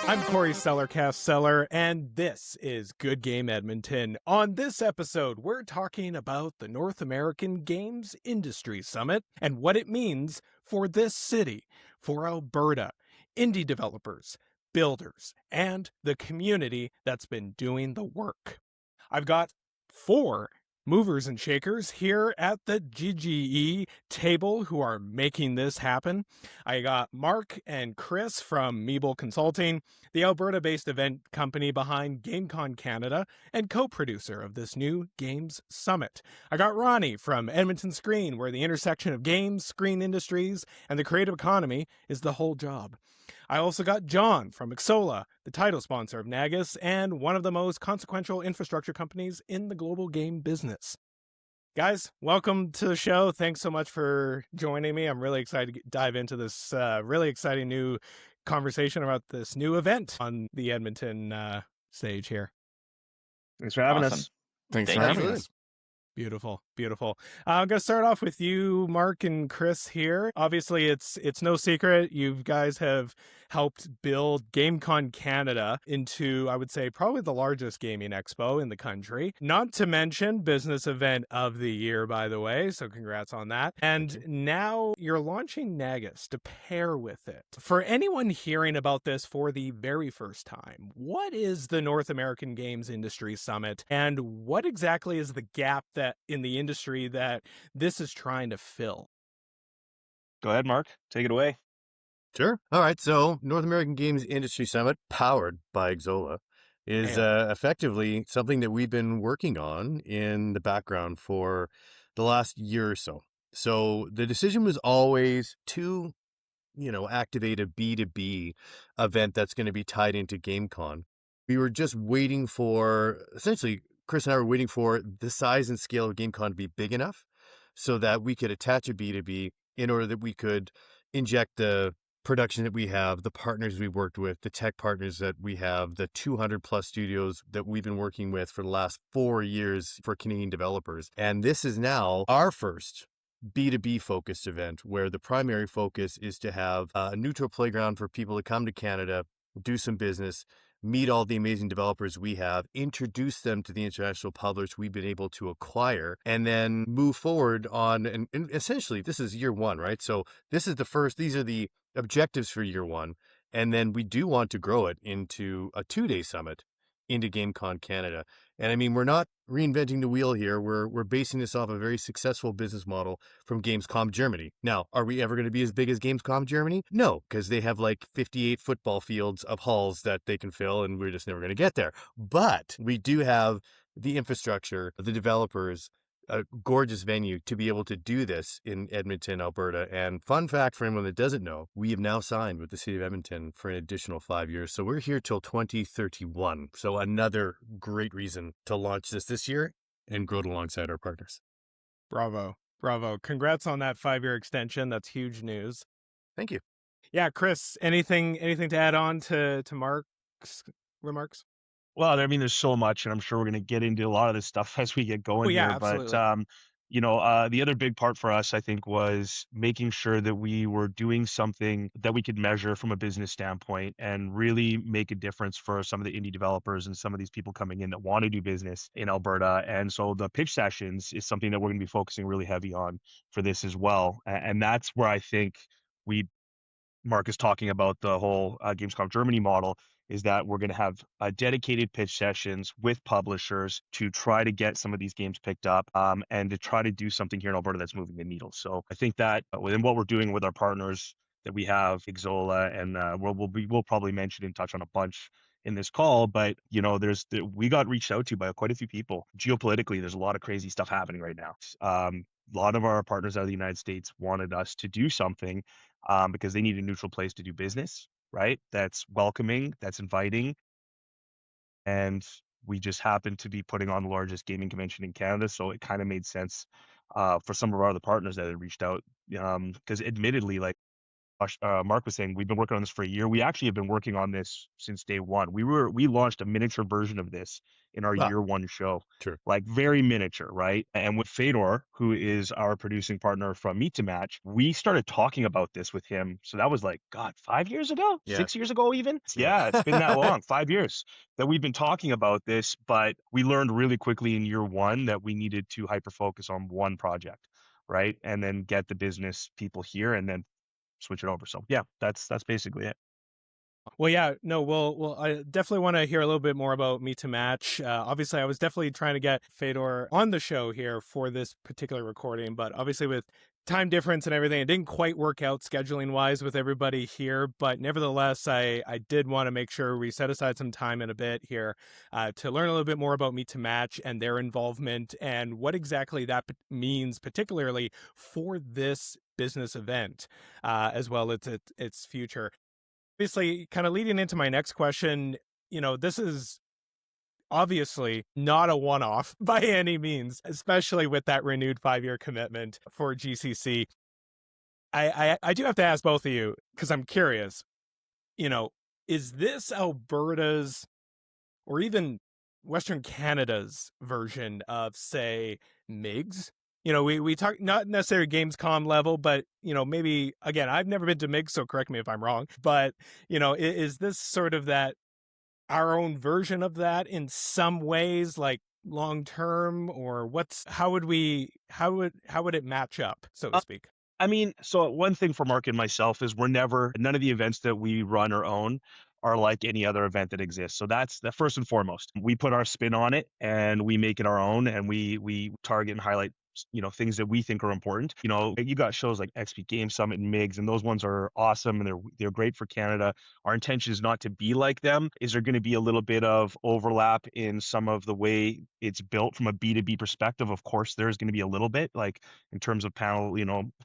I'm Cory Seller, and this is Good Game Edmonton. On this episode, we're talking about the North American Games Industry Summit and what it means for this city, for Alberta, indie developers, builders, and the community that's been doing the work. I've got 4 movers and shakers here at the GGE table who are making this happen. I got Marc and Chris from Meibel Consulting, the Alberta-based event company behind GameCon Canada and co-producer of this new Games Summit. I got Ronnie from Edmonton Screen, where the intersection of games, screen industries, and the creative economy is the whole job. I also got John from Xsolla, the title sponsor of NAGIS and one of the most consequential infrastructure companies in the global game business. Guys, welcome to the show. Thanks so much for joining me. I'm really excited to dive into this really exciting new conversation about this new event on the Edmonton stage here. Thanks for having Awesome. us. Thanks Thank for you. having us. Beautiful, beautiful. I'm going to start off with you, Marc and Chris here. Obviously, it's no secret. You guys have helped build GameCon Canada into, I would say, probably the largest gaming expo in the country. Not to mention business event of the year, by the way. So congrats on that. And now you're launching NAGIS to pair with it. For anyone hearing about this for the very first time, what is the North American Games Industry Summit? And what exactly is the gap that in the industry that this is trying to fill? Go ahead, Marc. Take it away. Sure. All right. So, North American Games Industry Summit, powered by Xsolla, is effectively something that we've been working on in the background for the last year or so. So, the decision was always to, activate a B2B event that's going to be tied into GameCon. We were just waiting for, essentially, Chris and I were waiting for the size and scale of GameCon to be big enough so that we could attach a B2B in order that we could inject the production that we have, the partners we worked with, the tech partners that we have, the 200 plus studios that we've been working with for the last 4 years for Canadian developers. And this is now our first B2B focused event where the primary focus is to have a neutral playground for people to come to Canada, do some business, meet all the amazing developers we have, introduce them to the international publishers we've been able to acquire, and then move forward on, and essentially this is year one, right? So these are the objectives for year one. And then we do want to grow it into a 2-day summit into GameCon Canada. And I mean, we're not reinventing the wheel here. We're basing this off a very successful business model from Gamescom Germany. Now, are we ever going to be as big as Gamescom Germany? No, because they have like 58 football fields of halls that they can fill, and we're just never going to get there. But we do have the infrastructure, the developers, a gorgeous venue to be able to do this in Edmonton, Alberta. And fun fact for anyone that doesn't know, we have now signed with the city of Edmonton for an additional 5 years. So we're here till 2031. So another great reason to launch this year and grow it alongside our partners. Bravo. Congrats on that 5-year extension. That's huge news. Thank you. Yeah, Chris, anything to add on to Marc's remarks? Well, I mean, there's so much, and I'm sure we're going to get into a lot of this stuff as we get going Yeah, here. absolutely. But, the other big part for us, I think, was making sure that we were doing something that we could measure from a business standpoint and really make a difference for some of the indie developers and some of these people coming in that want to do business in Alberta. And so the pitch sessions is something that we're going to be focusing really heavy on for this as well. And that's where I think Marc is talking about the whole Gamescom Germany model, is that we're going to have dedicated pitch sessions with publishers to try to get some of these games picked up and to try to do something here in Alberta that's moving the needle. So I think that within what we're doing with our partners that we have, Xsolla, and we'll probably mention and touch on a bunch in this call, but we got reached out to by quite a few people. Geopolitically, there's a lot of crazy stuff happening right now. A lot of our partners out of the United States wanted us to do something because they need a neutral place to do business, right? That's welcoming, that's inviting. And we just happened to be putting on the largest gaming convention in Canada. So it kind of made sense for some of our other partners that had reached out. Because admittedly, like, Mark was saying, we've been working on this for a year. We actually have been working on this since day one. We launched a miniature version of this in our Ah, year one show, sure. like very miniature, right? And with Fedor, who is our producing partner from Meet to Match, we started talking about this with him. So that was like, God, 5 years ago, Yeah. 6 years ago, even. Yeah. Yeah, it's been that long, 5 years that we've been talking about this. But we learned really quickly in year one that we needed to hyper focus on one project, right? And then get the business people here and then switch it over. So yeah, that's basically it. Well, yeah, no, well, I definitely want to hear a little bit more about Meet to Match. Obviously, I was definitely trying to get Fedor on the show here for this particular recording, but obviously with time difference and everything, it didn't quite work out scheduling wise with everybody here. But nevertheless, I did want to make sure we set aside some time in a bit here to learn a little bit more about Meet to Match and their involvement and what exactly that means, particularly for this business event, as well as its future. Obviously, kind of leading into my next question, this is obviously not a one-off by any means, especially with that renewed 5-year commitment for GCC. I do have to ask both of you, because I'm curious, is this Alberta's or even Western Canada's version of, say, MIGS? We talk not necessarily Gamescom level, but, maybe, again, I've never been to MIGS, so correct me if I'm wrong, but, is this sort of that our own version of that in some ways, like long term, or how would it match up, so to speak? I mean, so one thing for Mark and myself is none of the events that we run or own are like any other event that exists. So that's the first and foremost. We put our spin on it and we make it our own, and we target and highlight things that we think are important. You got shows like XP Game Summit and MIGS, and those ones are awesome and they're great for Canada. Our intention is not to be like them. Is there going to be a little bit of overlap in some of the way it's built from a B2B perspective? Of course, there's going to be a little bit, like in terms of panel,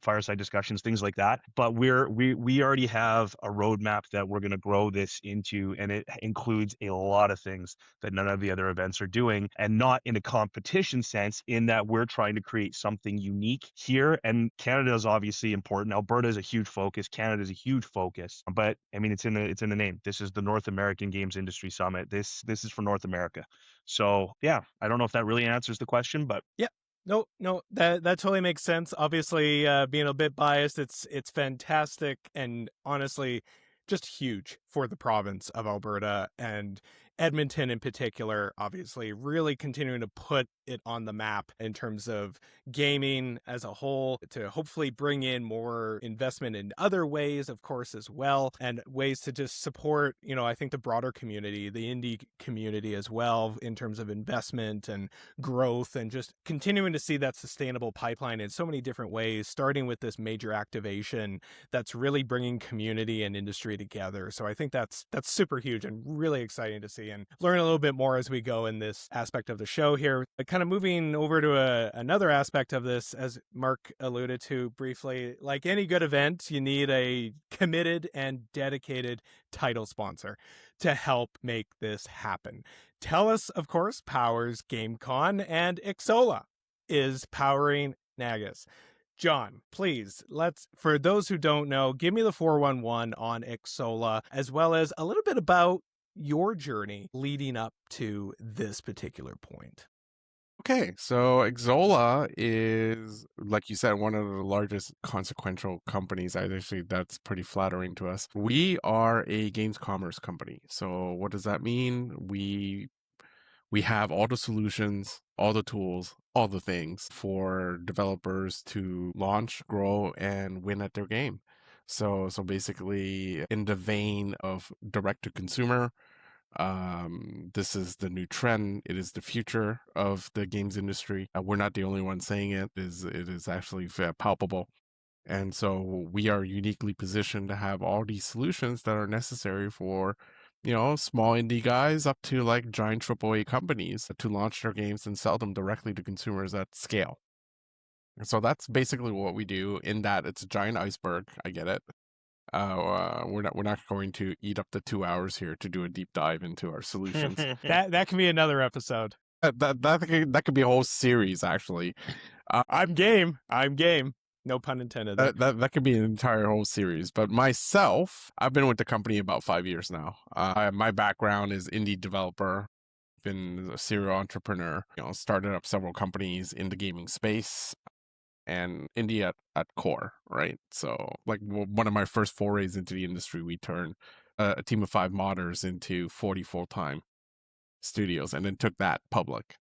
fireside discussions, things like that. But we already have a roadmap that we're going to grow this into, and it includes a lot of things that none of the other events are doing, and not in a competition sense, in that we're trying to create something unique here. And Canada is obviously important. Alberta is a huge focus. Canada is a huge focus. But I mean, it's in the name. This is the North American Games Industry Summit. This is for North America. So yeah, I don't know if that really answers the question, but yeah. No, that totally makes sense. Obviously, being a bit biased, it's fantastic and honestly just huge for the province of Alberta and Edmonton in particular, obviously really continuing to put it on the map in terms of gaming as a whole, to hopefully bring in more investment in other ways, of course, as well, and ways to just support, I think the broader community, the indie community as well, in terms of investment and growth, and just continuing to see that sustainable pipeline in so many different ways, starting with this major activation that's really bringing community and industry together. So I think that's super huge and really exciting to see and learn a little bit more as we go in this aspect of the show here. But kind of moving over to another aspect of this, as Mark alluded to briefly, like any good event, you need a committed and dedicated title sponsor to help make this happen. TELUS, of course, powers GameCon, and Xsolla is powering NAGIS. John, please, for those who don't know, give me the 411 on Xsolla, as well as a little bit about your journey leading up to this particular point. Okay, so Xsolla is, like you said, one of the largest consequential companies. Actually, that's pretty flattering to us. We are a games commerce company. So what does that mean? We have all the solutions, all the tools, all the things for developers to launch, grow, and win at their game. So basically, in the vein of direct to consumer, this is the new trend. It is the future of the games industry. We're not the only ones saying it. It is actually palpable. And so we are uniquely positioned to have all these solutions that are necessary for, small indie guys up to like giant AAA companies to launch their games and sell them directly to consumers at scale. So that's basically what we do. In that, it's a giant iceberg. I get it. We're not going to eat up the 2 hours here to do a deep dive into our solutions. That can be another episode. That could be a whole series, actually. I'm game. No pun intended there. That could be an entire whole series. But myself, I've been with the company about 5 years now. My background is indie developer. Been a serial entrepreneur. Started up several companies in the gaming space, and indie at core, right? So, like one of my first forays into the industry, we turned a team of 5 modders into 40 full-time studios, and then took that public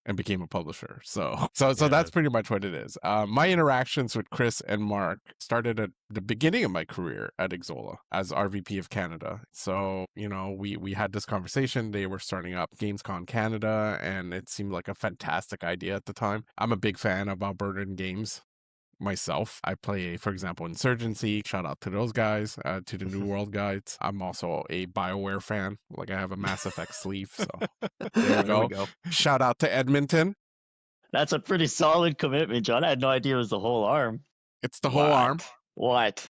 and became a publisher. So that's pretty much what it is. My interactions with Chris and Marc started at the beginning of my career at Xsolla as RVP of Canada. So, we had this conversation. They were starting up Gamescom Canada, and it seemed like a fantastic idea at the time. I'm a big fan of Albertan games myself. I play, for example, Insurgency. Shout out to those guys, to the New World guys. I'm also a BioWare fan. Like, I have a Mass Effect sleeve. So there we go. Shout out to Edmonton. That's a pretty solid commitment, John. I had no idea it was the whole arm. It's the whole arm. What?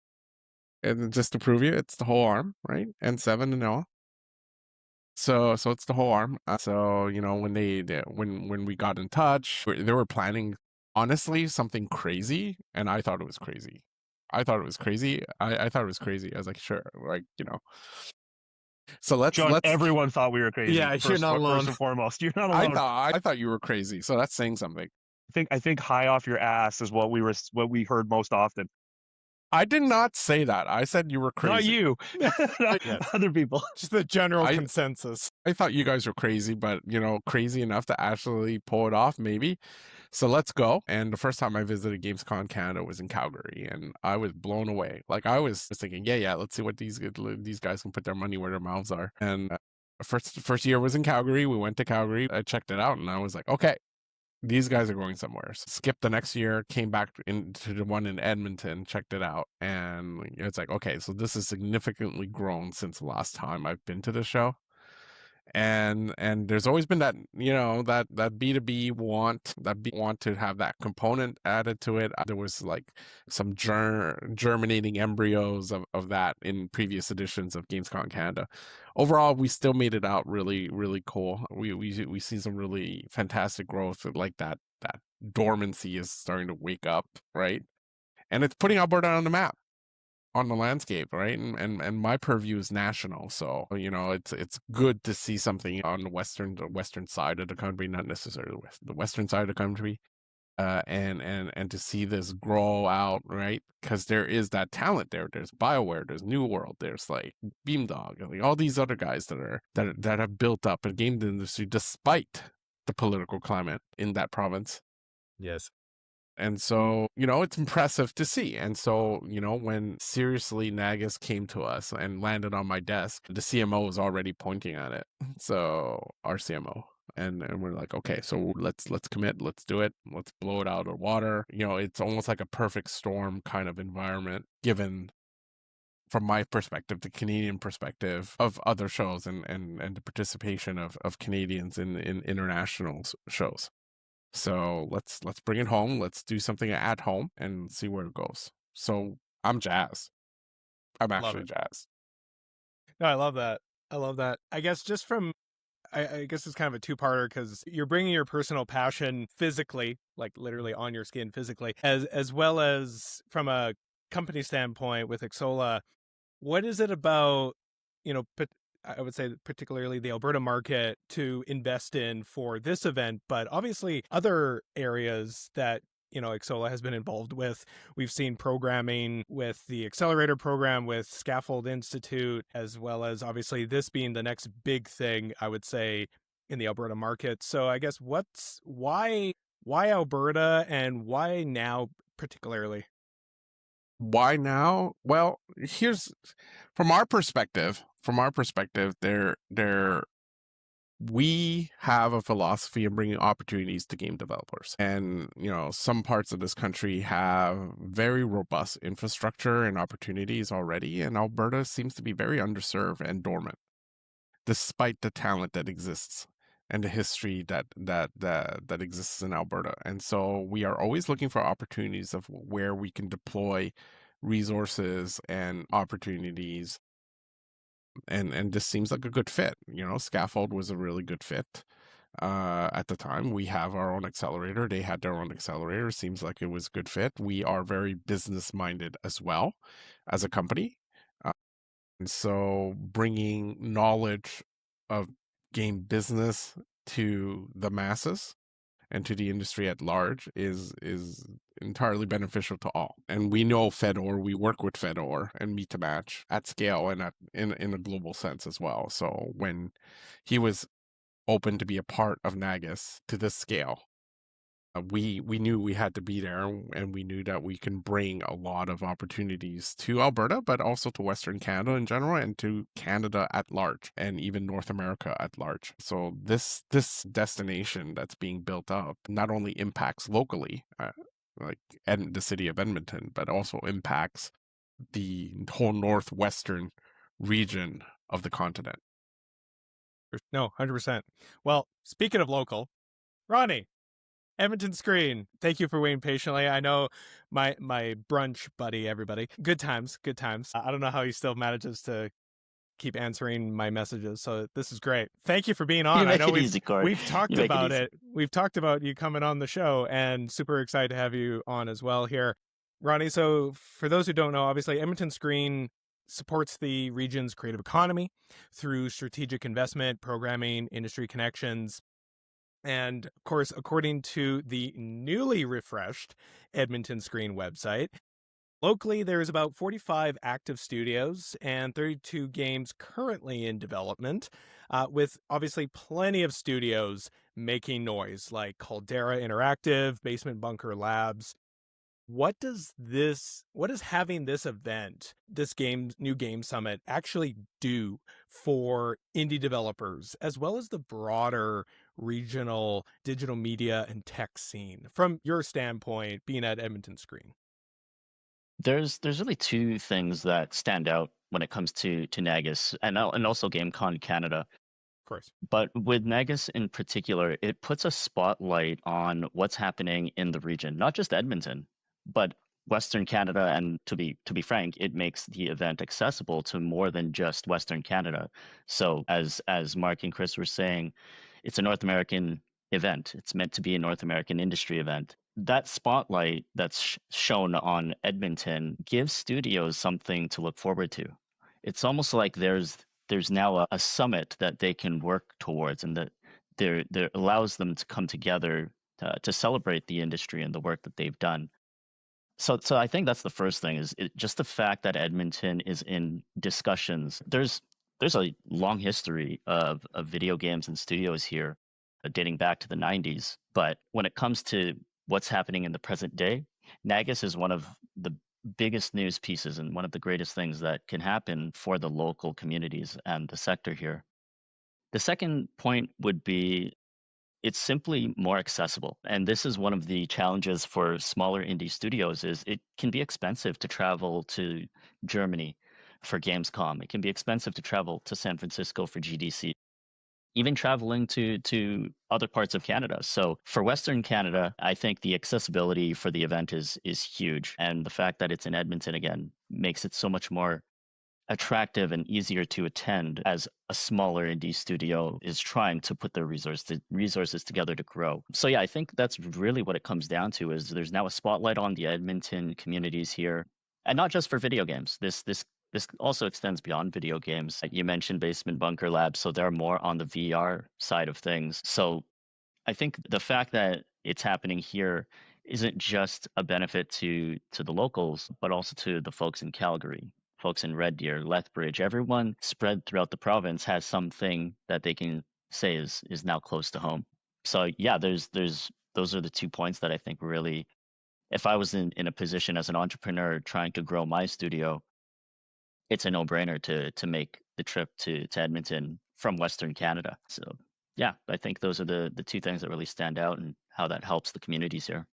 And just to prove you, it's the whole arm, right? N7 and all. So it's the whole arm. So when we got in touch, they were planning, honestly, something crazy, and I thought it was crazy. I thought it was crazy. I was like, sure, So let's. Everyone thought we were crazy. Yeah, you're not alone. First and foremost, you're not alone. I thought you were crazy. So that's saying something. I think high off your ass is what we heard most often. I did not say that. I said you were crazy. Not you. Other people. Just the general consensus. I thought you guys were crazy, but crazy enough to actually pull it off, maybe. So let's go. And the first time I visited Gamescom Canada was in Calgary, and I was blown away. Like, I was thinking, yeah, let's see what these guys can put their money where their mouths are. And first year was in Calgary. We went to Calgary. I checked it out, and I was like, okay, these guys are going somewhere. So skipped the next year, came back into the one in Edmonton, checked it out, and it's like, okay, so this has significantly grown since the last time I've been to the show. And there's always been that that B2B want to have that component added to it. There was like some germinating embryos of that in previous editions of Gamescom Canada. Overall, we still made it out really, really cool. We see some really fantastic growth. Like that dormancy is starting to wake up, right? And it's putting Alberta on the map, on the landscape, right? And my purview is national, so it's good to see something on the western side of the country, not necessarily the western side of the country, and to see this grow out, right? Because there is that talent there. There's BioWare, there's New World, there's like Beamdog, and like all these other guys that have built up a game industry despite the political climate in that province. Yes. And so, it's impressive to see. And so, when seriously NAGIS came to us and landed on my desk, the CMO was already pointing at it. So our CMO. And we're like, okay, so let's commit, let's do it, let's blow it out of the water. It's almost like a perfect storm kind of environment, given from my perspective, the Canadian perspective of other shows and the participation of Canadians in international shows. So let's bring it home. Let's do something at home and see where it goes. So I'm jazzed. I'm actually jazzed. No, I love that. I guess just from, I guess it's kind of a two-parter, because you're bringing your personal passion physically, like literally on your skin physically, as well as from a company standpoint with Xsolla. What is it about, I would say particularly the Alberta market to invest in for this event, but obviously other areas that, Xsolla has been involved with. We've seen programming with the accelerator program with Scaffold Institute, as well as obviously this being the next big thing, I would say, in the Alberta market. So I guess why Alberta, and why now particularly? Why now? Well, here's from our perspective, we have a philosophy of bringing opportunities to game developers. And, some parts of this country have very robust infrastructure and opportunities already, and Alberta seems to be very underserved and dormant, despite the talent that exists and the history that exists in Alberta. And so we are always looking for opportunities of where we can deploy resources and opportunities. And this seems like a good fit. Scaffold was a really good fit. at the time. We have our own accelerator. They had their own accelerator. Seems like it was a good fit. We are very business minded as well as a company. And so bringing knowledge of game business to the masses and to the industry at large is entirely beneficial to all. And we know Fedor, we work with Fedor and Meet to Match at scale and in a global sense as well. So when he was open to be a part of NAGIS to this scale, we knew we had to be there, and we knew that we can bring a lot of opportunities to Alberta, but also to Western Canada in general, and to Canada at large, and even North America at large. So this destination that's being built up not only impacts locally, like the city of Edmonton, but also impacts the whole northwestern region of the continent. No, 100%. Well, speaking of local, Ronnie, Edmonton Screen, thank you for waiting patiently. I know my brunch buddy, everybody. Good times, good times. I don't know how he still manages to keep answering my messages, so this is great. Thank you for being on. You make I know it easy, Cory. we've talked You make it about easy. it. We've talked about you coming on the show, and super excited to have you on as well here. Ronnie, so for those who don't know, obviously Edmonton Screen supports the region's creative economy through strategic investment, programming, industry connections. And of course, according to the newly refreshed Edmonton Screen website, locally there's about 45 active studios and 32 games currently in development, with obviously plenty of studios making noise like Caldera Interactive, Basement Bunker Labs. What does having this event, this new game summit, actually do for indie developers as well as the broader regional digital media and tech scene from your standpoint being at Edmonton Screen? There's really two things that stand out when it comes to NAGIS and also GameCon Canada. Of course. But with NAGIS in particular, it puts a spotlight on what's happening in the region, not just Edmonton, but Western Canada. And to be frank, it makes the event accessible to more than just Western Canada. So as Mark and Chris were saying, it's a North American event. It's meant to be a North American industry event. That spotlight that's shown on Edmonton gives studios something to look forward to. It's almost like there's now a summit that they can work towards, and that there allows them to come together to celebrate the industry and the work that they've done. So I think that's the first thing, is just the fact that Edmonton is in discussions. There's a long history of video games and studios here, dating back to the 90s. But when it comes to what's happening in the present day, NAGIS is one of the biggest news pieces and one of the greatest things that can happen for the local communities and the sector here. The second point would be it's simply more accessible. And this is one of the challenges for smaller indie studios, is it can be expensive to travel to Germany for Gamescom. It can be expensive to travel to San Francisco for GDC, even traveling to other parts of Canada. So for Western Canada, I think the accessibility for the event is huge. And the fact that it's in Edmonton, again, makes it so much more attractive and easier to attend as a smaller indie studio is trying to put their resources together to grow. So yeah, I think that's really what it comes down to, is there's now a spotlight on the Edmonton communities here, and not just for video games. This also extends beyond video games. You mentioned Basement Bunker Labs, so they're more on the VR side of things. So I think the fact that it's happening here isn't just a benefit to the locals, but also to the folks in Calgary, folks in Red Deer, Lethbridge. Everyone spread throughout the province has something that they can say is now close to home. So yeah, those are the 2 points that I think really, if I was in a position as an entrepreneur trying to grow my studio, it's a no-brainer to make the trip to Edmonton from Western Canada. So yeah, I think those are the two things that really stand out and how that helps the communities here.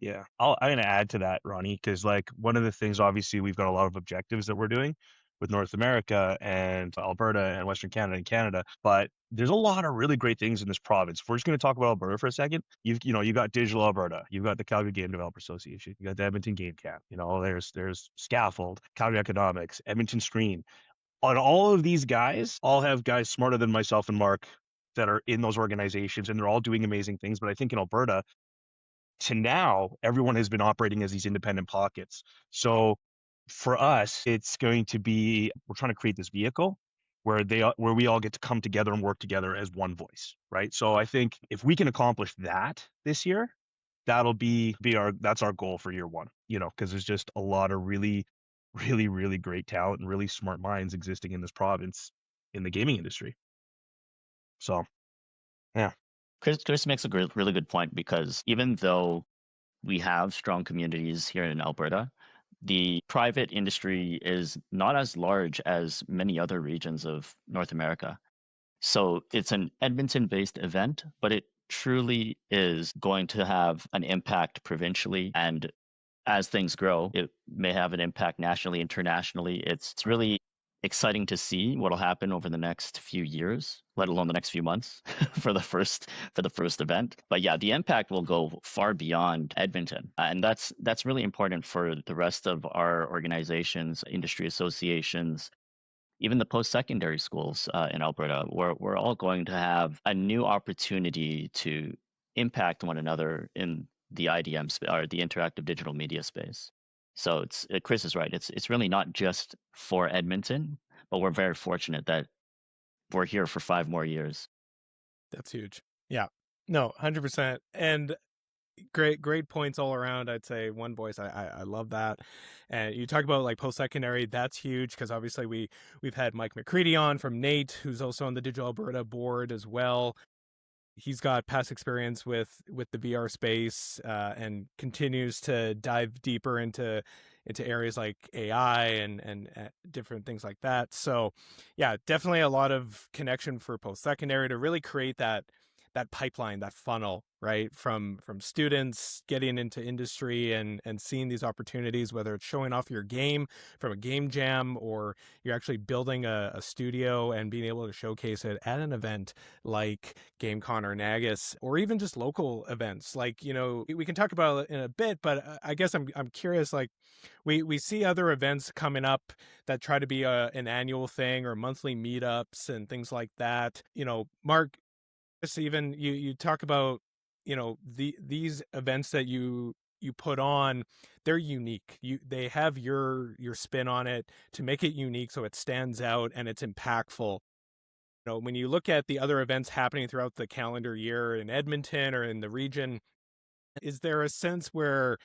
Yeah, I'm going to add to that, Ronnie, because like one of the things, obviously, we've got a lot of objectives that we're doing with North America and Alberta and Western Canada and Canada, but there's a lot of really great things in this province. If we're just going to talk about Alberta for a second, you've got Digital Alberta, you've got the Calgary Game Developer Association, you got the Edmonton Game Camp, there's Scaffold, Calgary Economics, Edmonton Screen. On all of these guys, all have guys smarter than myself and Mark that are in those organizations, and they're all doing amazing things. But I think in Alberta, to now, everyone has been operating as these independent pockets. So for us, it's going to be, we're trying to create this vehicle where where we all get to come together and work together as one voice, right? So I think if we can accomplish that this year, that'll be that's our goal for year one, because there's just a lot of really, really, really great talent and really smart minds existing in this province in the gaming industry. So, yeah. Chris makes a really good point, because even though we have strong communities here in Alberta, the private industry is not as large as many other regions of North America. So it's an Edmonton-based event, but it truly is going to have an impact provincially. And as things grow, it may have an impact nationally, internationally. It's really exciting to see what will happen over the next few years, let alone the next few months for the first event. But yeah, the impact will go far beyond Edmonton, and that's really important for the rest of our organizations, industry associations, even the post-secondary schools in Alberta. We're all going to have a new opportunity to impact one another in the IDM or the interactive digital media space. So Chris is right. It's really not just for Edmonton, but we're very fortunate that we're here for 5 more years. That's huge. Yeah. No, 100%. And great points all around. I'd say one voice. I love that. And you talk about like post-secondary, that's huge, because obviously we've had Mike McCready on from NATE, who's also on the Digital Alberta board as well. He's got past experience with the VR space, and continues to dive deeper into areas like AI and different things like that. So yeah, definitely a lot of connection for post-secondary to really create that pipeline, that funnel, right? From students getting into industry and seeing these opportunities, whether it's showing off your game from a game jam, or you're actually building a studio and being able to showcase it at an event like GameCon or NAGIS, or even just local events. Like, we can talk about it in a bit, but I guess I'm curious, like we see other events coming up that try to be an annual thing, or monthly meetups and things like that. Mark, even you talk about these events that you put on, they're unique. They have your spin on it to make it unique, so it stands out and it's impactful. When you look at the other events happening throughout the calendar year in Edmonton or in the region, is there a sense where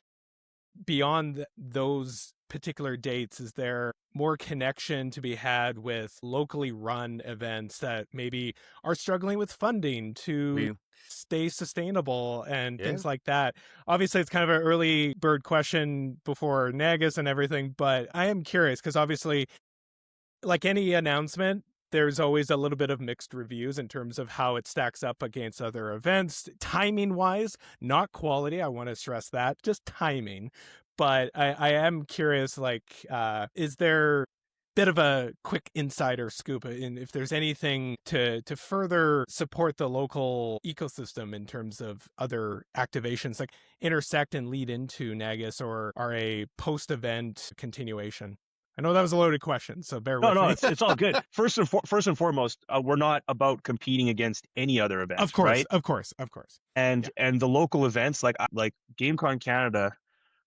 beyond those particular dates, is there more connection to be had with locally run events that maybe are struggling with funding to stay sustainable and things like that? Obviously, it's kind of an early bird question before NAGIS and everything, but I am curious, because obviously, like any announcement, there's always a little bit of mixed reviews in terms of how it stacks up against other events, timing wise, not quality. I want to stress that, just timing. But I am curious, like, is there a bit of a quick insider scoop in if there's anything to further support the local ecosystem in terms of other activations, like intersect and lead into NAGIS, or are a post-event continuation? I know that was a loaded question, so bear with me. No, it's all good. First and foremost, we're not about competing against any other events, of course, right? Of course. And the local events like GameCon Canada,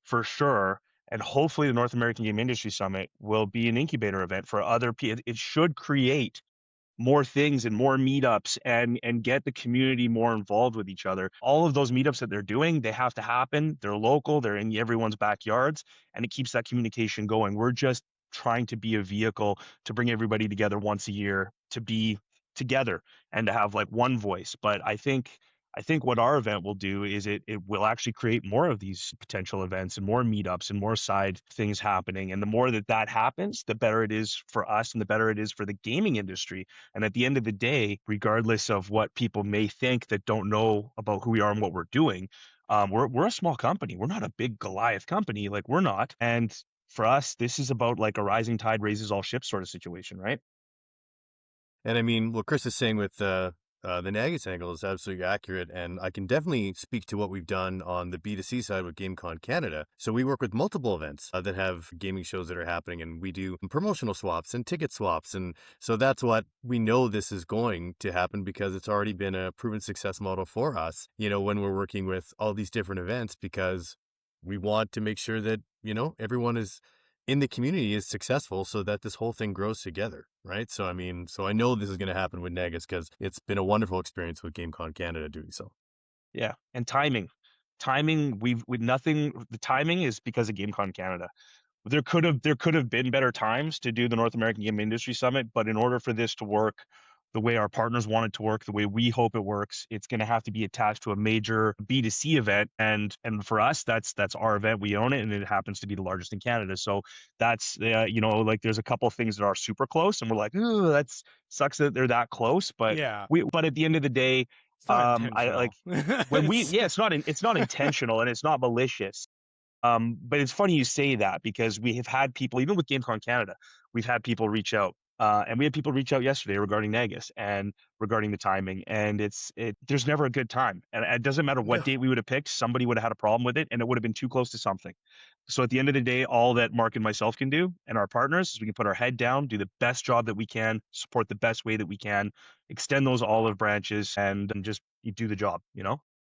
for sure, and hopefully the North American Game Industry Summit will be an incubator event for other people. It should create more things and more meetups and get the community more involved with each other. All of those meetups that they're doing, they have to happen. They're local, they're in everyone's backyards, and it keeps that communication going. We're just trying to be a vehicle to bring everybody together once a year, to be together and to have like one voice. But I think what our event will do is it will actually create more of these potential events and more meetups and more side things happening. And the more that happens, the better it is for us and the better it is for the gaming industry. And at the end of the day, regardless of what people may think that don't know about who we are and what we're doing, we're a small company. We're not a big Goliath company. Like, we're not. And for us, this is about like a rising tide raises all ships sort of situation, right? And I mean, what Chris is saying with the NAGIS angle is absolutely accurate, and I can definitely speak to what we've done on the B2C side with GameCon Canada. So we work with multiple events that have gaming shows that are happening, and we do promotional swaps and ticket swaps. And so that's what we know this is going to happen because it's already been a proven success model for us, when we're working with all these different events, because we want to make sure that, everyone is in the community is successful so that this whole thing grows together, right? So, I know this is going to happen with NAGIS because it's been a wonderful experience with GameCon Canada doing so. Yeah. And timing, the timing is because of GameCon Canada. There could have been better times to do the North American Game Industry Summit, but in order for this to work the way our partners want it to work, the way we hope it works, it's going to have to be attached to a major B2C event. And for us, that's our event. We own it, and it happens to be the largest in Canada. So that's, there's a couple of things that are super close, and we're like, ooh, that sucks that they're that close. But yeah, but at the end of the day, it's not I like when it's not intentional and it's not malicious. But it's funny you say that because we have had people, even with GameCon Canada, we've had people reach out. And we had people reach out yesterday regarding NAGIS and regarding the timing. And there's never a good time. And it doesn't matter what date we would have picked, somebody would have had a problem with it, and it would have been too close to something. So at the end of the day, all that Mark and myself can do, and our partners, is we can put our head down, do the best job that we can, support the best way that we can, extend those olive branches, and just do the job,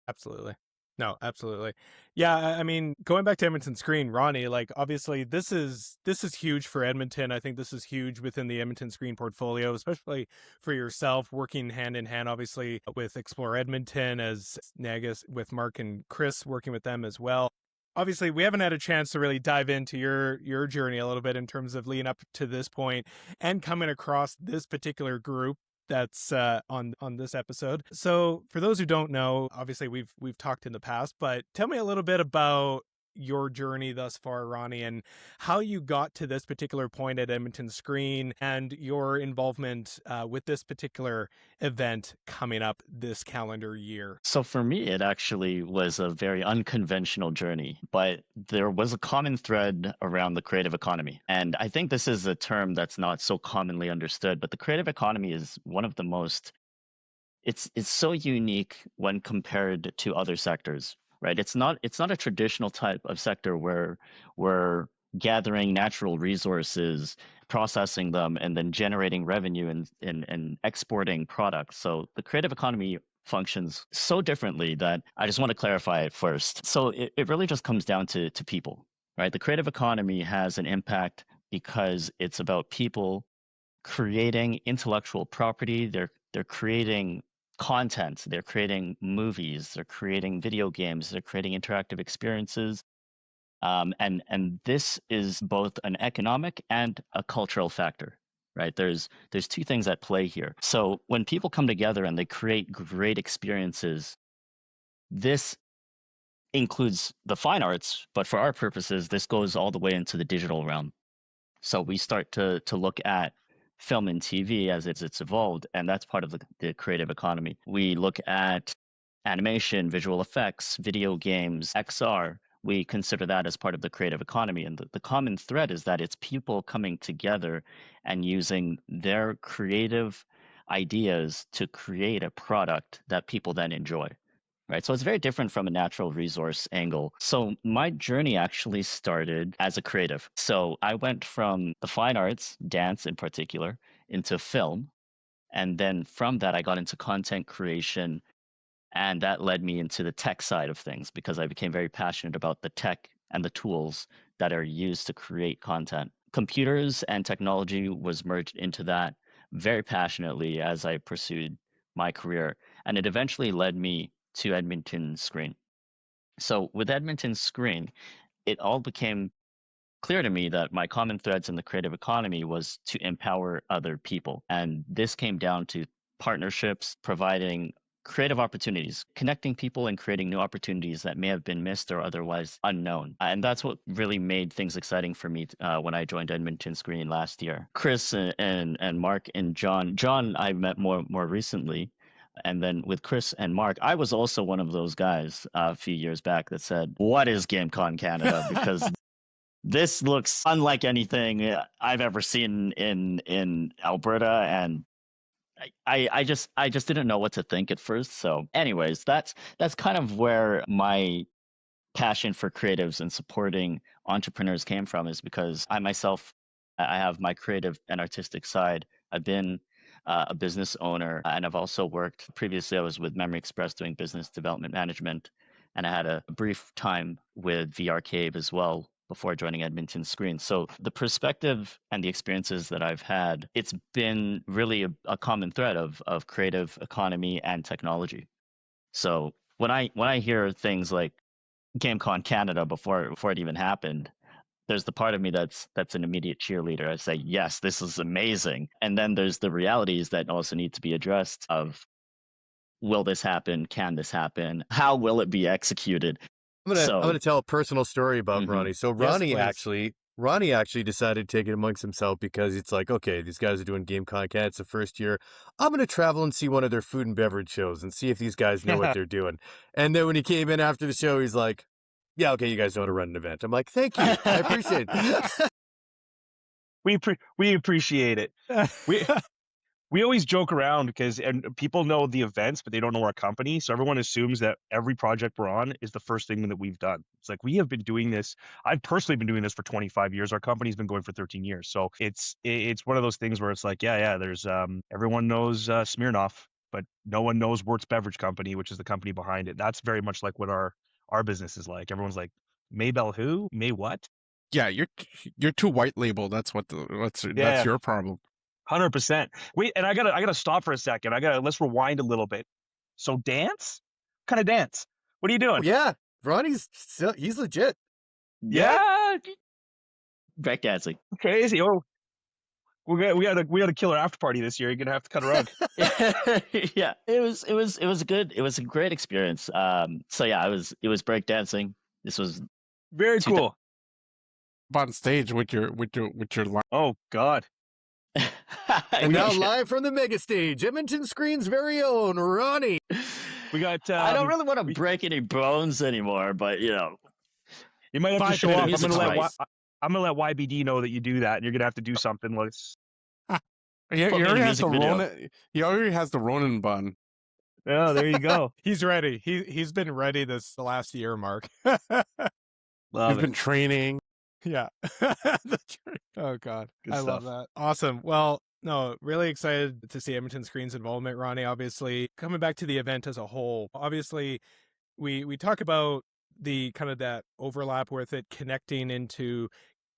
Absolutely. No, absolutely. Yeah, I mean, going back to Edmonton Screen, Ronnie, like obviously this is huge for Edmonton. I think this is huge within the Edmonton Screen portfolio, especially for yourself, working hand in hand, obviously, with Explore Edmonton as NAGIS, with Mark and Chris, working with them as well. Obviously, we haven't had a chance to really dive into your journey a little bit in terms of leading up to this point and coming across this particular group that's on this episode. So for those who don't know, obviously we've talked in the past, but tell me a little bit about your journey thus far, Ronnie, and how you got to this particular point at Edmonton Screen and your involvement with this particular event coming up this calendar year. So for me, it actually was a very unconventional journey, but there was a common thread around the creative economy. And I think this is a term that's not so commonly understood, but the creative economy is one of the most, it's so unique when compared to other sectors, right? It's not a traditional type of sector where we're gathering natural resources, processing them, and then generating revenue and exporting products. So the creative economy functions so differently that I just want to clarify it first. So it really just comes down to people, right? The creative economy has an impact because it's about people creating intellectual property. They're creating content, they're creating movies, they're creating video games, they're creating interactive experiences. And this is both an economic and a cultural factor, right? There's two things at play here. So when people come together and they create great experiences, this includes the fine arts, but for our purposes, this goes all the way into the digital realm. So we start to look at film and TV as it's evolved, and that's part of the creative economy. We look at animation, visual effects, video games, XR. We consider that as part of the creative economy. And the common thread is that it's people coming together and using their creative ideas to create a product that people then enjoy. Right. So it's very different from a natural resource angle. So my journey actually started as a creative. So I went from the fine arts, dance in particular, into film. And then from that, I got into content creation. And that led me into the tech side of things because I became very passionate about the tech and the tools that are used to create content. Computers and technology was merged into that very passionately as I pursued my career. And it eventually led me to Edmonton Screen. So with Edmonton Screen, it all became clear to me that my common threads in the creative economy was to empower other people. And this came down to partnerships, providing creative opportunities, connecting people and creating new opportunities that may have been missed or otherwise unknown. And that's what really made things exciting for me when I joined Edmonton Screen last year. Chris and Mark and John I met more recently. And then with Chris and Mark, I was also one of those guys a few years back that said, what is GameCon Canada? Because this looks unlike anything I've ever seen in Alberta. And I just didn't know what to think at first. So anyways, that's kind of where my passion for creatives and supporting entrepreneurs came from, is because I myself, I have my creative and artistic side. I've been a business owner, and I've also worked previously. I was with Memory Express doing business development management, and I had a brief time with VR Cave as well before joining Edmonton Screen. So the perspective and the experiences that I've had, it's been really a common thread of creative economy and technology. So when I hear things like GameCon Canada before it even happened, there's the part of me that's an immediate cheerleader. I say, yes, this is amazing. And then there's the realities that also need to be addressed of, will this happen? Can this happen? How will it be executed? I'm gonna tell a personal story about Mhm. Ronnie. So Yes, Ronnie actually decided to take it amongst himself because it's like, okay, these guys are doing GameCon Canada. It's the first year. I'm gonna travel and see one of their food and beverage shows and see if these guys know what they're doing. And then when he came in after the show, he's like, yeah, okay, you guys know how to run an event. I'm like, thank you. I appreciate it. We appreciate it. We always joke around because people know the events, but they don't know our company. So everyone assumes that every project we're on is the first thing that we've done. It's like, we have been doing this. I've personally been doing this for 25 years. Our company's been going for 13 years. So it's one of those things where it's like, yeah, there's everyone knows Smirnoff, but no one knows Wirtz Beverage Company, which is the company behind it. That's very much like what our business is like. Everyone's like, Maybel who? May what? Yeah, you're too white label. That's that's your problem. 100%. Wait, and I gotta stop for a second. Let's rewind a little bit. So dance? What kind of dance? What are you doing? Yeah, Ronnie's he's legit. Yeah, Breakdancing. crazy. Oh, we got a killer after party this year. You're gonna have to cut a rug. Yeah, it was good. It was a great experience. So yeah, it was breakdancing. This was Very cool. On stage with your line. Oh God. And now live from the mega stage, Edmonton Screen's very own Ronnie. We got. I don't really want to break any bones anymore, but you You might have to 5 show up. minutes I'm gonna let YBD know that you do that, and you're gonna have to do something. He Put me in already a has the music video. Ronin. He already has the Ronin bun. Oh, there you go. He's ready. He's been ready the last year, Mark. Love He's it. been training. Yeah. Oh God. Good I love stuff. that. Awesome. Well, no, really excited to see Edmonton Screen's involvement, Ronnie. Obviously, coming back to the event as a whole, obviously we talk about the kind of that overlap with it connecting into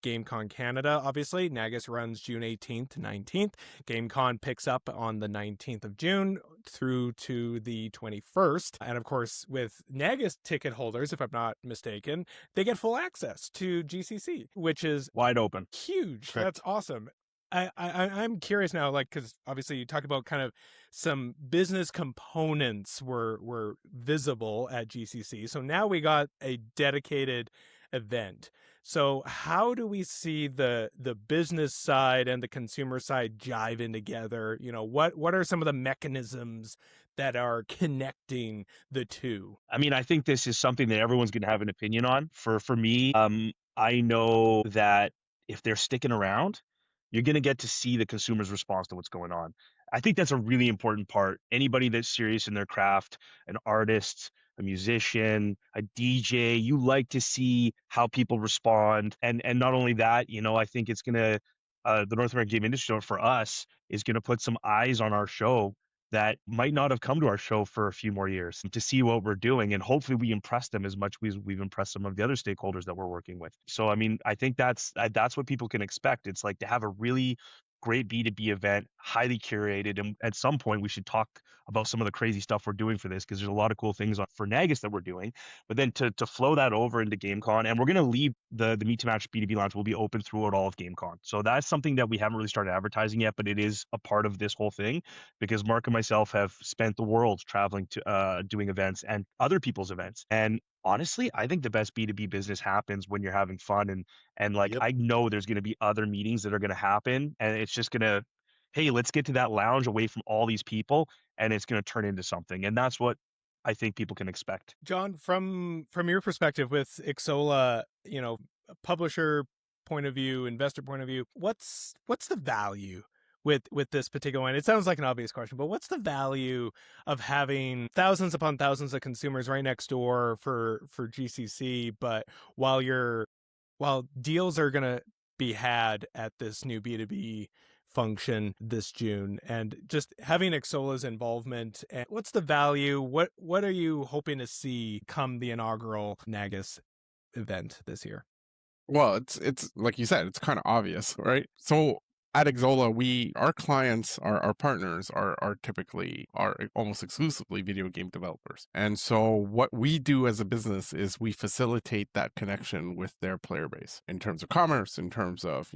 GameCon Canada. Obviously, NAGIS runs June 18th to 19th. GameCon picks up on the 19th of June through to the 21st. And of course, with NAGIS ticket holders, if I'm not mistaken, they get full access to GCC, which is Wide open. huge. Correct. That's awesome. I'm curious now, like, because obviously you talk about kind of some business components were visible at GCC. So now we got a dedicated event. So how do we see the business side and the consumer side jiving together? You know, what are some of the mechanisms that are connecting the two? I mean, I think this is something that everyone's going to have an opinion on. For me, I know that if they're sticking around, you're going to get to see the consumer's response to what's going on. I think that's a really important part. Anybody that's serious in their craft, an artist, a musician, a DJ, you like to see how people respond. And not only that, I think it's going to, the North American game industry for us is going to put some eyes on our show that might not have come to our show for a few more years to see what we're doing. And hopefully we impress them as much as we've impressed some of the other stakeholders that we're working with. So, I mean, I think that's what people can expect. It's like to have a really great B2B event, highly curated. And at some point we should talk about some of the crazy stuff we're doing for this, because there's a lot of cool things for NAGIS that we're doing. But then to flow that over into GameCon, and we're going to leave the Meet to Match B2B launch will be open throughout all of GameCon. So that's something that we haven't really started advertising yet, but it is a part of this whole thing, because Mark and myself have spent the world traveling to doing events and other people's events. And honestly, I think the best B2B business happens when you're having fun and like, Yep. I know there's going to be other meetings that are going to happen, and it's just going to, hey, let's get to that lounge away from all these people, and it's going to turn into something. And that's what I think people can expect. John, from your perspective with Xsolla, publisher point of view, investor point of view, what's the value with this particular one? It sounds like an obvious question, but what's the value of having thousands upon thousands of consumers right next door for GCC, but while deals are going to be had at this new B2B function this June, and just having Xsolla's involvement, and what's the value? What are you hoping to see come the inaugural NAGIS event this year? Well, it's like you said, it's kind of obvious, right? So at Xsolla, our clients, our partners are typically almost exclusively video game developers. And so what we do as a business is we facilitate that connection with their player base in terms of commerce, in terms of,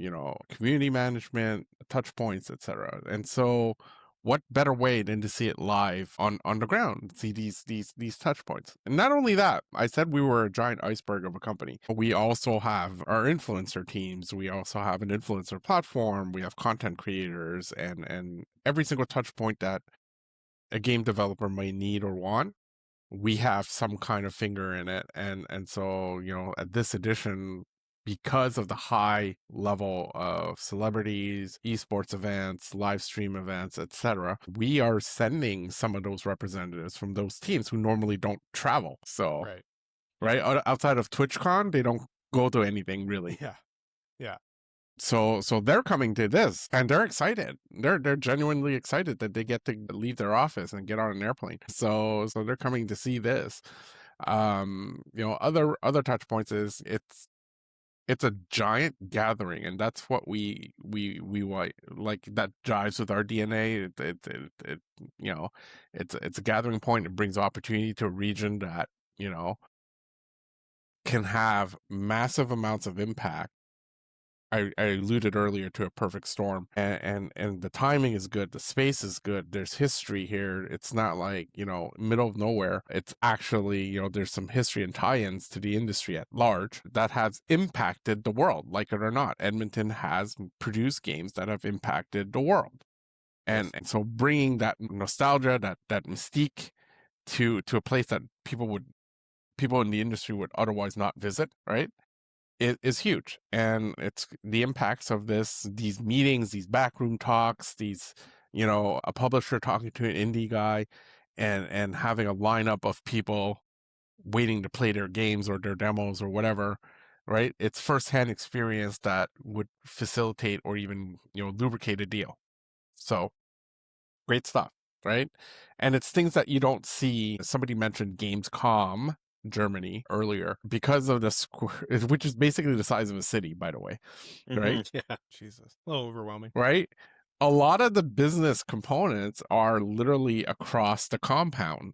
community management, touch points, etc. And so what better way than to see it live on the ground, see these touch points. And not only that, I said we were a giant iceberg of a company. We also have our influencer teams. We also have an influencer platform. We have content creators and every single touch point that a game developer may need or want, we have some kind of finger in it. And so, at this edition, because of the high level of celebrities, esports events, live stream events, etc., we are sending some of those representatives from those teams who normally don't travel. So, right? Outside of TwitchCon, they don't go to anything really. Yeah. So they're coming to this and they're excited. They're genuinely excited that they get to leave their office and get on an airplane. So they're coming to see this. Other touch points is it's a giant gathering, and that's what we like. That jives with our DNA. It's a gathering point. It brings opportunity to a region that can have massive amounts of impact. I alluded earlier to a perfect storm, and the timing is good. The space is good. There's history here. It's not like, middle of nowhere. It's actually, there's some history and tie-ins to the industry at large that has impacted the world, like it or not. Edmonton has produced games that have impacted the world. And so bringing that nostalgia, that mystique to a place that people in the industry would otherwise not visit, right? It is huge. And it's the impacts of these meetings, these backroom talks, these, a publisher talking to an indie guy and having a lineup of people waiting to play their games or their demos or whatever, right? It's firsthand experience that would facilitate or even, lubricate a deal. So great stuff, right? And it's things that you don't see. Somebody mentioned Gamescom Germany earlier, because of the square, which is basically the size of a city, by the way, right? Yeah, Jesus, a little overwhelming, right? A lot of the business components are literally across the compound,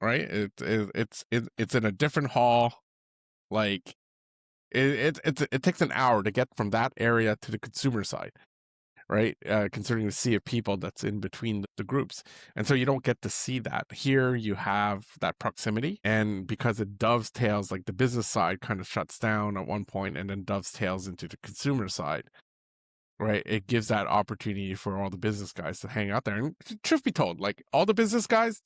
right? It's in a different hall. Like it takes an hour to get from that area to the consumer side, right? Considering the sea of people that's in between the groups. And so you don't get to see that. Here you have that proximity, and because it dovetails, like the business side kind of shuts down at one point and then dovetails into the consumer side, right? It gives that opportunity for all the business guys to hang out there. And truth be told, like all the business guys,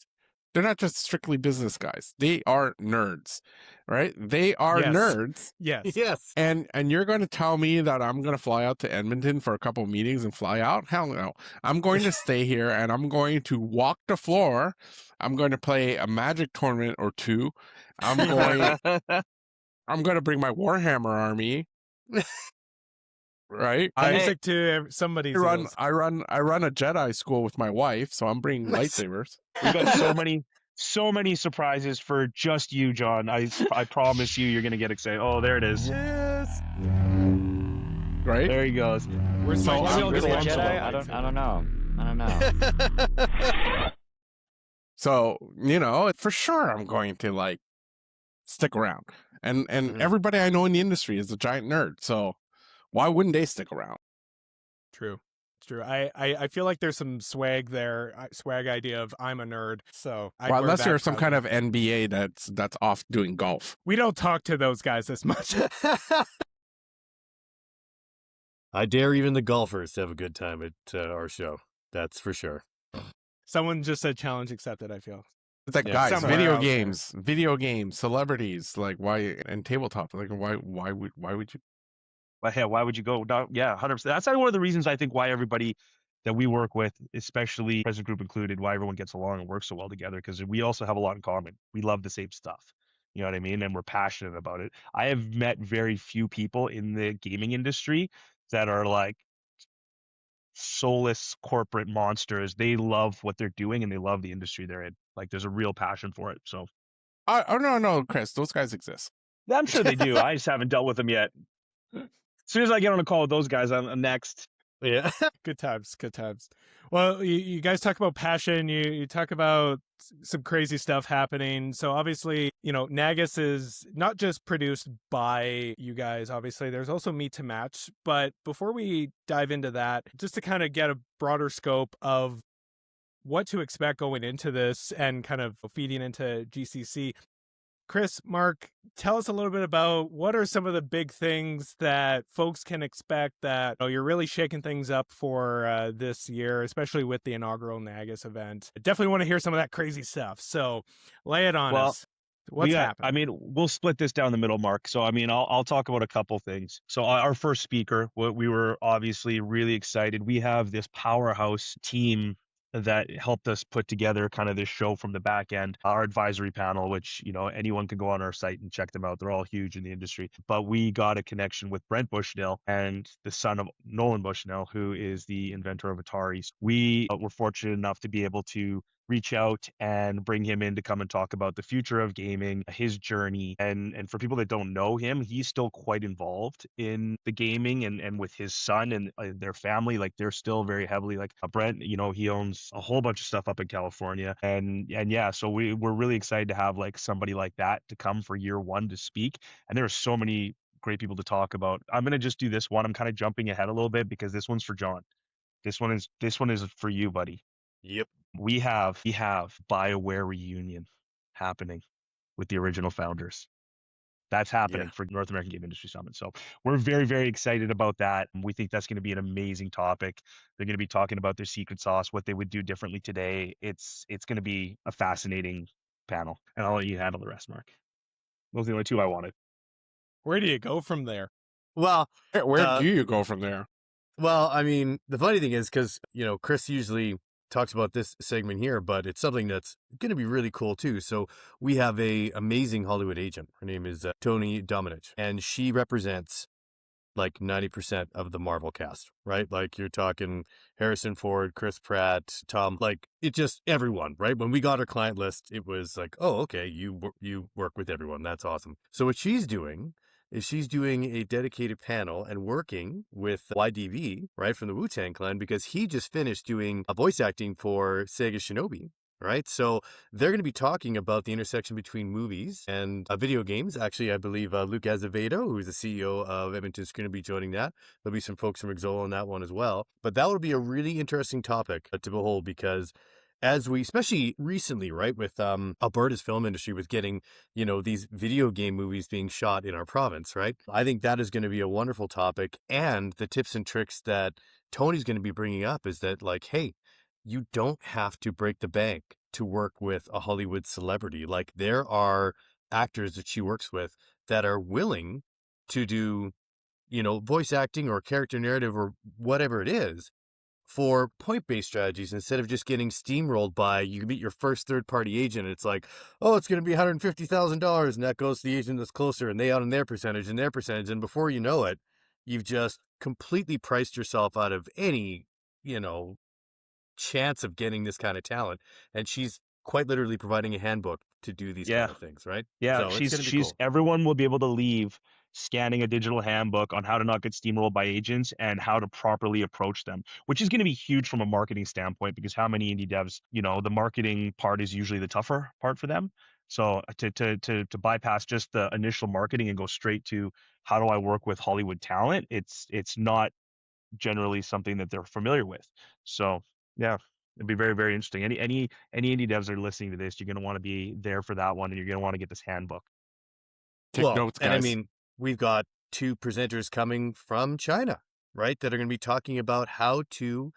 they're not just strictly business guys. They are nerds, right? They are nerds. Yes. And you're going to tell me that I'm going to fly out to Edmonton for a couple of meetings and fly out? Hell no. I'm going to stay here and I'm going to walk the floor. I'm going to play a Magic tournament or two. I'm going to bring my Warhammer army. Right? Basic to somebody's. I run a Jedi school with my wife, so I'm bringing lightsabers. We've got so many surprises for just you, John. I promise you're gonna get excited. Oh, there it is. Yes. Right? There he goes. Where's So my are we all secret gonna get Xsolla Jedi? I don't know. So, for sure I'm going to like stick around. And everybody I know in the industry is a giant nerd. So why wouldn't they stick around? True. It's true. I feel like there's some swag there, swag idea of I'm a nerd. So well, unless you're some kind of NBA that's off doing golf. We don't talk to those guys as much. I dare even the golfers to have a good time at our show. That's for sure. Someone just said challenge accepted, I feel. It's like, Yeah, guys, somewhere video games, celebrities, like why, and tabletop, like why would you? But hey, why would you go down? Yeah, 100%. That's one of the reasons I think why everybody that we work with, especially Present Group included, why everyone gets along and works so well together, because we also have a lot in common. We love the same stuff. You know what I mean? And we're passionate about it. I have met very few people in the gaming industry that are like soulless corporate monsters. They love what they're doing and they love the industry they're in. Like there's a real passion for it. So no, Chris, those guys exist. I'm sure they do. I just haven't dealt with them yet. As soon as I get on a call with those guys, I'm next. Yeah. Good times, good times. Well, you guys talk about passion. You talk about some crazy stuff happening. So obviously, NAGIS is not just produced by you guys. Obviously, there's also Meet to Match. But before we dive into that, just to kind of get a broader scope of what to expect going into this and kind of feeding into GCC, Chris, Marc, tell us a little bit about what are some of the big things that folks can expect that you're really shaking things up for this year, especially with the inaugural NAGIS event. I definitely want to hear some of that crazy stuff. So lay it on us. What's happening? I mean, we'll split this down the middle, Marc. So, I mean, I'll talk about a couple things. So our first speaker, we were obviously really excited. We have this powerhouse team that helped us put together kind of this show from the back end, our advisory panel, which, anyone can go on our site and check them out. They're all huge in the industry. But we got a connection with Brent Bushnell and the son of Nolan Bushnell, who is the inventor of Ataris. We were fortunate enough to be able to reach out and bring him in to come and talk about the future of gaming, his journey. And for people that don't know him, he's still quite involved in the gaming and with his son and their family. Like they're still very heavily like Brent, he owns a whole bunch of stuff up in California. And yeah, so we're really excited to have like somebody like that to come for year one to speak. And there are so many great people to talk about. I'm going to just do this one. I'm kind of jumping ahead a little bit because this one's for John. This one is for you, buddy. Yep. We have BioWare reunion happening with the original founders. That's happening for North American Game Industry Summit. So we're very, very excited about that. We think that's going to be an amazing topic. They're going to be talking about their secret sauce, what they would do differently today. It's going to be a fascinating panel. And I'll let you handle the rest, Marc. Those are the only two I wanted. Where do you go from there? Well, where do you go from there? Well, I mean, the funny thing is because, Chris usually talks about this segment here, but it's something that's going to be really cool too. So we have a amazing Hollywood agent. Her name is Tony Dominich, and she represents like 90% of the Marvel cast, right? Like you're talking Harrison Ford, Chris Pratt, Tom, like it just everyone, right? When we got our client list, it was like, oh, okay, you work with everyone. That's awesome. So what she's doing is she's doing a dedicated panel and working with YDV, right, from the Wu-Tang Clan, because he just finished doing a voice acting for Sega Shinobi, right? So they're going to be talking about the intersection between movies and video games. Actually, I believe Luke Azevedo, who's the CEO of Edmonton Screen, going to be joining that. There'll be some folks from Xsolla on that one as well. But that will be a really interesting topic to behold because as we, especially recently, right, with Alberta's film industry, with getting, these video game movies being shot in our province, right? I think that is going to be a wonderful topic. And the tips and tricks that Tony's going to be bringing up is that, like, hey, you don't have to break the bank to work with a Hollywood celebrity. Like, there are actors that she works with that are willing to do, voice acting or character narrative or whatever it is, for point-based strategies instead of just getting steamrolled by you meet your first third-party agent. And it's like, oh, it's going to be $150,000, and that goes to the agent that's closer, and they out on their percentage, and before you know it, you've just completely priced yourself out of any, chance of getting this kind of talent. And she's quite literally providing a handbook to do these kind of things, right? Yeah, so she's cool. Everyone will be able to leave scanning a digital handbook on how to not get steamrolled by agents and how to properly approach them, which is going to be huge from a marketing standpoint because how many indie devs, the marketing part is usually the tougher part for them. So to bypass just the initial marketing and go straight to how do I work with Hollywood talent, it's not generally something that they're familiar with. So yeah, it'd be very, very interesting. Any indie devs that are listening to this, you're going to want to be there for that one, and you're going to want to get this handbook. Take notes, guys. And I mean, we've got two presenters coming from China, right, that are going to be talking about how to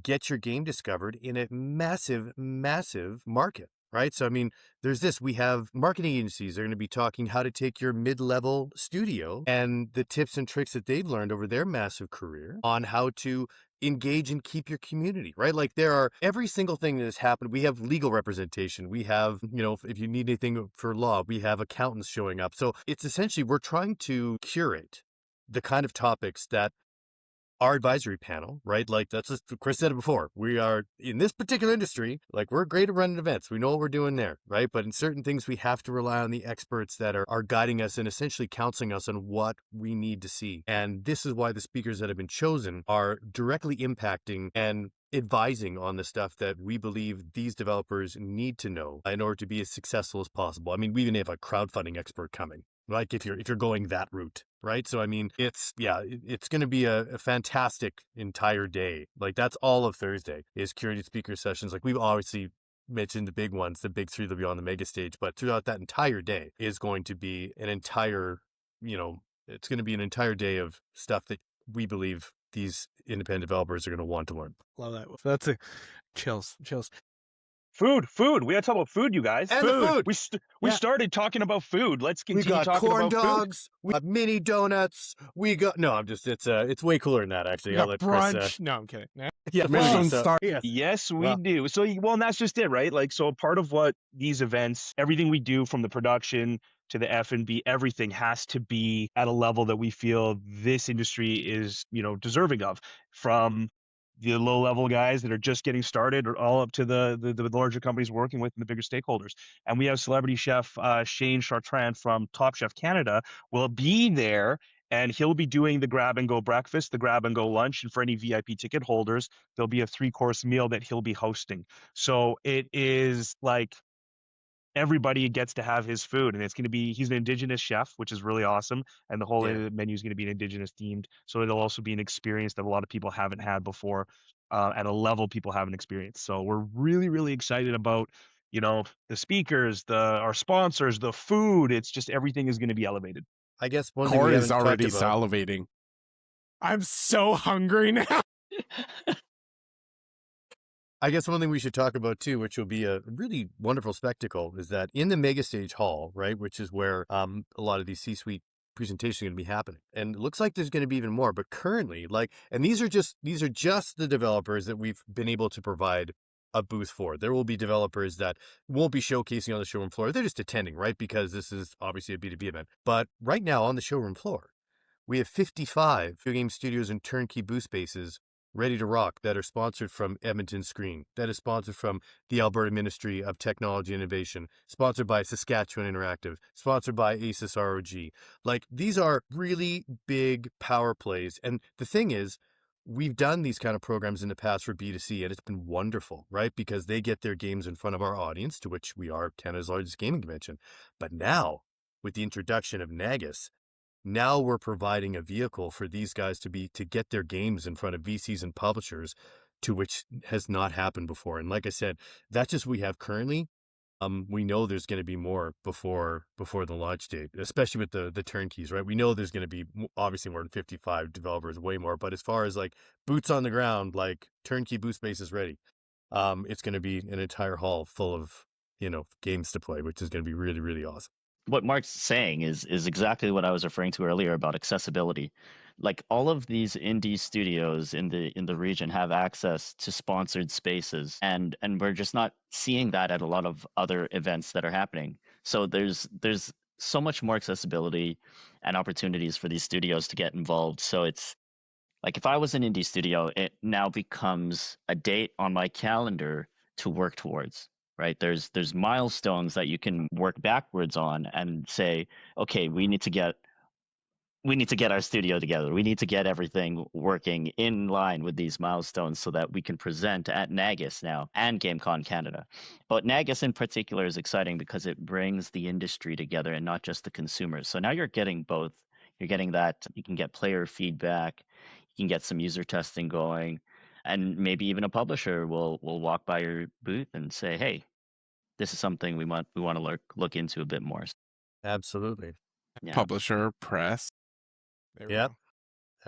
get your game discovered in a massive, massive market, right? So, I mean, there's this. We have marketing agencies that are going to be talking how to take your mid-level studio and the tips and tricks that they've learned over their massive career on how to engage and keep your community, right? Like there are every single thing that has happened. We have legal representation. We have, if you need anything for law, we have accountants showing up. So it's essentially, we're trying to curate the kind of topics that our advisory panel, right? Like that's just, Chris said it before. We are in this particular industry, like we're great at running events. We know what we're doing there, right? But in certain things, we have to rely on the experts that are guiding us and essentially counseling us on what we need to see. And this is why the speakers that have been chosen are directly impacting and advising on the stuff that we believe these developers need to know in order to be as successful as possible. I mean, we even have a crowdfunding expert coming, like if you're going that route, right? So I mean, it's going to be a fantastic entire day. Like that's all of Thursday is curated speaker sessions. Like we've obviously mentioned the big ones, the big three that'll be on the mega stage, but throughout that entire day is going to be an entire, it's going to be an entire day of stuff that we believe these independent developers are going to want to learn. Love that. That's a chills. Food. We gotta talk about food, you guys. And the food. We started talking about food. Let's We continue got talking corn about dogs. We got mini donuts. We got it's way cooler than that actually. You I'll got let Chris, brunch. No, I'm kidding. yeah, Michelin so- star. Yes. Yes, we Well- do. So, and that's just it, right? Like, so part of what these events, everything we do from the production to the F&B, everything has to be at a level that we feel this industry is, deserving of, from the low-level guys that are just getting started, or all up to the larger companies we're working with and the bigger stakeholders. And we have celebrity chef Shane Chartrand from Top Chef Canada will be there, and he'll be doing the grab-and-go breakfast, the grab-and-go lunch, and for any VIP ticket holders, there'll be a 3-course meal that he'll be hosting. So it is like everybody gets to have his food, and he's an Indigenous chef, which is really awesome. And the whole menu is going to be Indigenous themed. So it'll also be an experience that a lot of people haven't had before, at a level people haven't experienced. So we're really, really excited about, the speakers, our sponsors, the food. It's just, everything is going to be elevated. I guess one thing we Cory is haven't already talked about, salivating. I'm so hungry now. I guess one thing we should talk about too, which will be a really wonderful spectacle, is that in the mega stage hall, right, which is where a lot of these C-suite presentations are going to be happening, and it looks like there's going to be even more. But currently, and these are just the developers that we've been able to provide a booth for. There will be developers that won't be showcasing on the showroom floor. They're just attending, right, because this is obviously a B2B event. But right now on the showroom floor, we have 55 video game studios and turnkey booth spaces ready to rock that are sponsored from Edmonton Screen, that is sponsored from the Alberta Ministry of Technology and Innovation, sponsored by Saskatchewan Interactive, sponsored by ASUS ROG. Like, these are really big power plays. And the thing is, we've done these kind of programs in the past for B2C, and it's been wonderful, right? Because they get their games in front of our audience, to which we are Canada's largest gaming convention. But now, with the introduction of NAGIS, now we're providing a vehicle for these guys to get their games in front of VCs and publishers, to which has not happened before. And like I said, that's just what we have currently. We know there's going to be more before the launch date, especially with the turnkeys, right? We know there's going to be obviously more than 55 developers, way more. But as far as like boots on the ground, like turnkey booth space is ready. It's going to be an entire hall full of, games to play, which is going to be really, really awesome. What Mark's saying is exactly what I was referring to earlier about accessibility. Like, all of these indie studios in the region have access to sponsored spaces, and we're just not seeing that at a lot of other events that are happening. So there's so much more accessibility and opportunities for these studios to get involved. So it's like, if I was an indie studio, it now becomes a date on my calendar to work towards. Right? There's milestones that you can work backwards on and say, okay, we need to get our studio together. We need to get everything working in line with these milestones so that we can present at NAGIS now and GameCon Canada. But NAGIS in particular is exciting because it brings the industry together and not just the consumers. So now you're getting both. You're getting that you can get player feedback, you can get some user testing going, and maybe even a publisher will walk by your booth and say, hey, this is something we want to look into a bit more. Absolutely. Yeah. Publisher, press. There we Yep. go.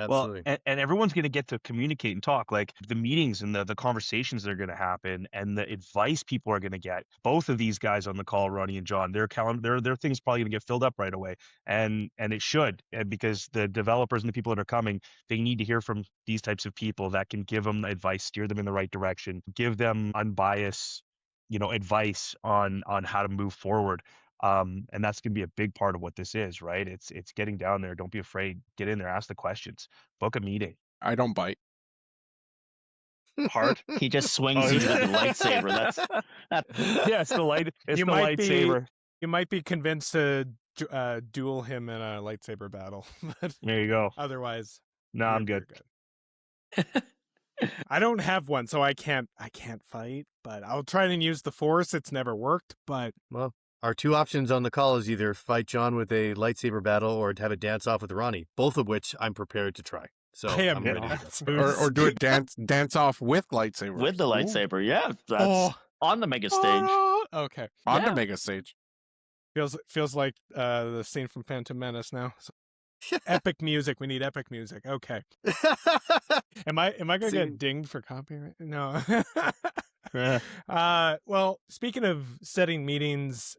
Absolutely. Well, and everyone's going to get to communicate and talk. Like the meetings and the conversations that are going to happen and the advice people are going to get. Both of these guys on the call, Ronnie and John, their things probably going to get filled up right away, and it should, because the developers and the people that are coming, they need to hear from these types of people that can give them advice, steer them in the right direction, give them unbiased, advice on how to move forward. And that's going to be a big part of what this is, right? It's getting down there. Don't be afraid. Get in there, ask the questions, book a meeting. I don't bite. Hard. He just swings you with the lightsaber. Yeah, it's the lightsaber. You might be convinced to duel him in a lightsaber battle, but There you go. otherwise, No, I'm good. you're good. I don't have one, so I can't fight. But I'll try and use the Force. It's never worked, but Well, our two options on the call is either fight John with a lightsaber battle or to have a dance off with Ronnie, both of which I'm prepared to try. So I am I'm ready. ready. Or do it dance off with lightsabers. With the lightsaber, yeah. That's Oh. on the mega stage. Oh, okay. On the Yeah. mega stage. Feels like the scene from Phantom Menace now. So, epic music. We need epic music. Okay. Am I gonna get dinged for copyright? No. Well, speaking of setting meetings,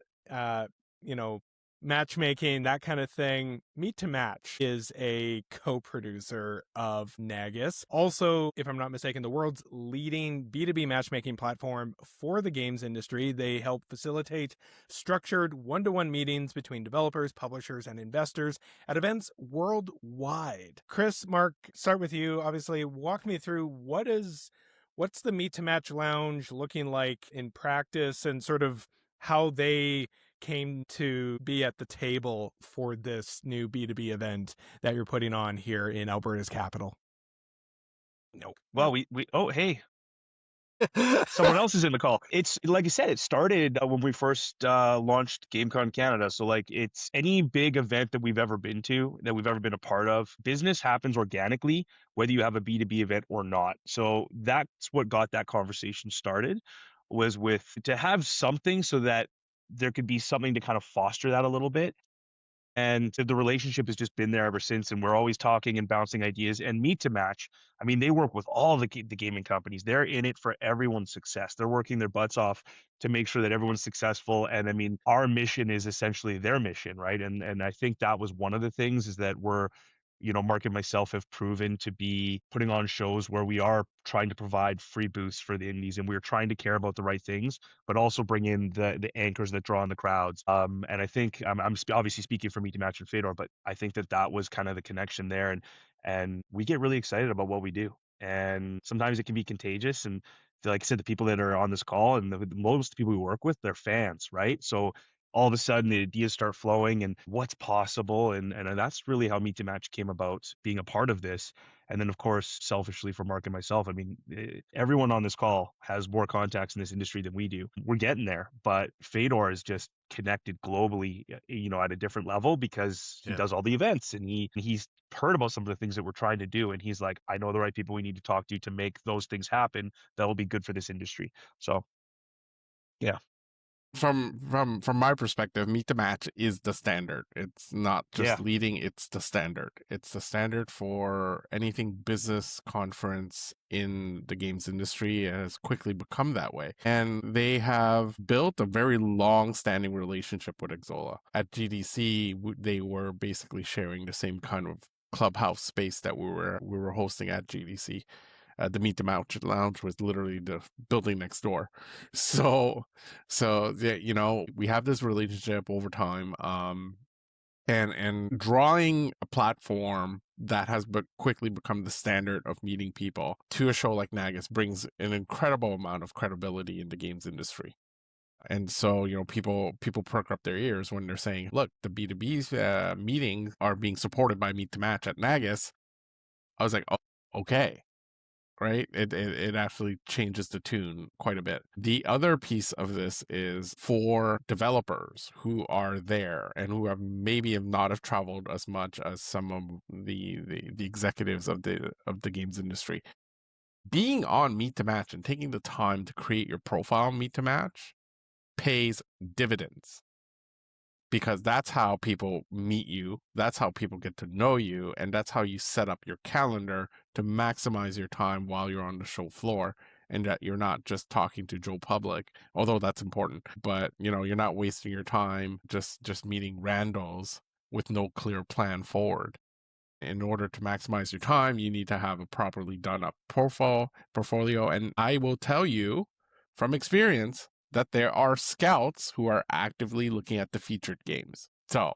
matchmaking, that kind of thing, Meet to Match is a co-producer of NAGIS. Also, if I'm not mistaken, the world's leading B2B matchmaking platform for the games industry. They help facilitate structured one-to-one meetings between developers, publishers, and investors at events worldwide. Chris, Mark, start with you. Obviously, walk me through what's the Meet to Match Lounge looking like in practice, and sort of how they came to be at the table for this new B2B event that you're putting on here in Alberta's capital. No. Well, we oh, hey, someone else is in the call. It's like I said, it started when we first launched GameCon Canada. So like, it's any big event that we've ever been to, that we've ever been a part of. Business happens organically, whether you have a B2B event or not. So that's what got that conversation started, was to have something so that there could be something to kind of foster that a little bit. And the relationship has just been there ever since. And we're always talking and bouncing ideas. And Meet to Match, I mean, they work with all the gaming companies. They're in it for everyone's success. They're working their butts off to make sure that everyone's successful. And I mean, our mission is essentially their mission, right? And I think that was one of the things, is that Mark and myself have proven to be putting on shows where we are trying to provide free booths for the indies, and we're trying to care about the right things, but also bring in the anchors that draw in the crowds. And I think I'm obviously speaking for Meet to Match and Fedor, but I think that was kind of the connection there, and we get really excited about what we do, and sometimes it can be contagious. And like I said, the people that are on this call and most people we work with, they're fans, right? So all of a sudden the ideas start flowing and what's possible. And that's really how Meet to Match came about, being a part of this. And then, of course, selfishly for Mark and myself, I mean, everyone on this call has more contacts in this industry than we do. We're getting there, but Fedor is just connected globally, at a different level, because he does all the events, and he's heard about some of the things that we're trying to do. And he's like, I know the right people we need to talk to make those things happen. That will be good for this industry. So, yeah. From my perspective, Meet the Match is the standard. It's not just leading, it's the standard. It's the standard for anything business conference in the games industry. It has quickly become that way. And they have built a very long-standing relationship with Xsolla. At GDC, they were basically sharing the same kind of clubhouse space that we were hosting at GDC. The Meet the Match Lounge was literally the building next door. So yeah, we have this relationship over time, and drawing a platform that has quickly become the standard of meeting people to a show like NAGIS brings an incredible amount of credibility in the games industry. And so, people perk up their ears when they're saying, look, the B2B meetings are being supported by Meet the Match at NAGIS. I was like, oh, okay. Right? It actually changes the tune quite a bit. The other piece of this is for developers who are there and who have not traveled as much as some of the executives of the games industry. Being on Meet to Match and taking the time to create your profile on Meet to Match pays dividends. because that's how people meet you. That's how people get to know you. And that's how you set up your calendar to maximize your time while you're on the show floor, and that you're not just talking to Joe Public, although that's important. But, you're not wasting your time just meeting randos with no clear plan forward. In order to maximize your time, you need to have a properly done up portfolio. And I will tell you from experience that there are scouts who are actively looking at the featured games. So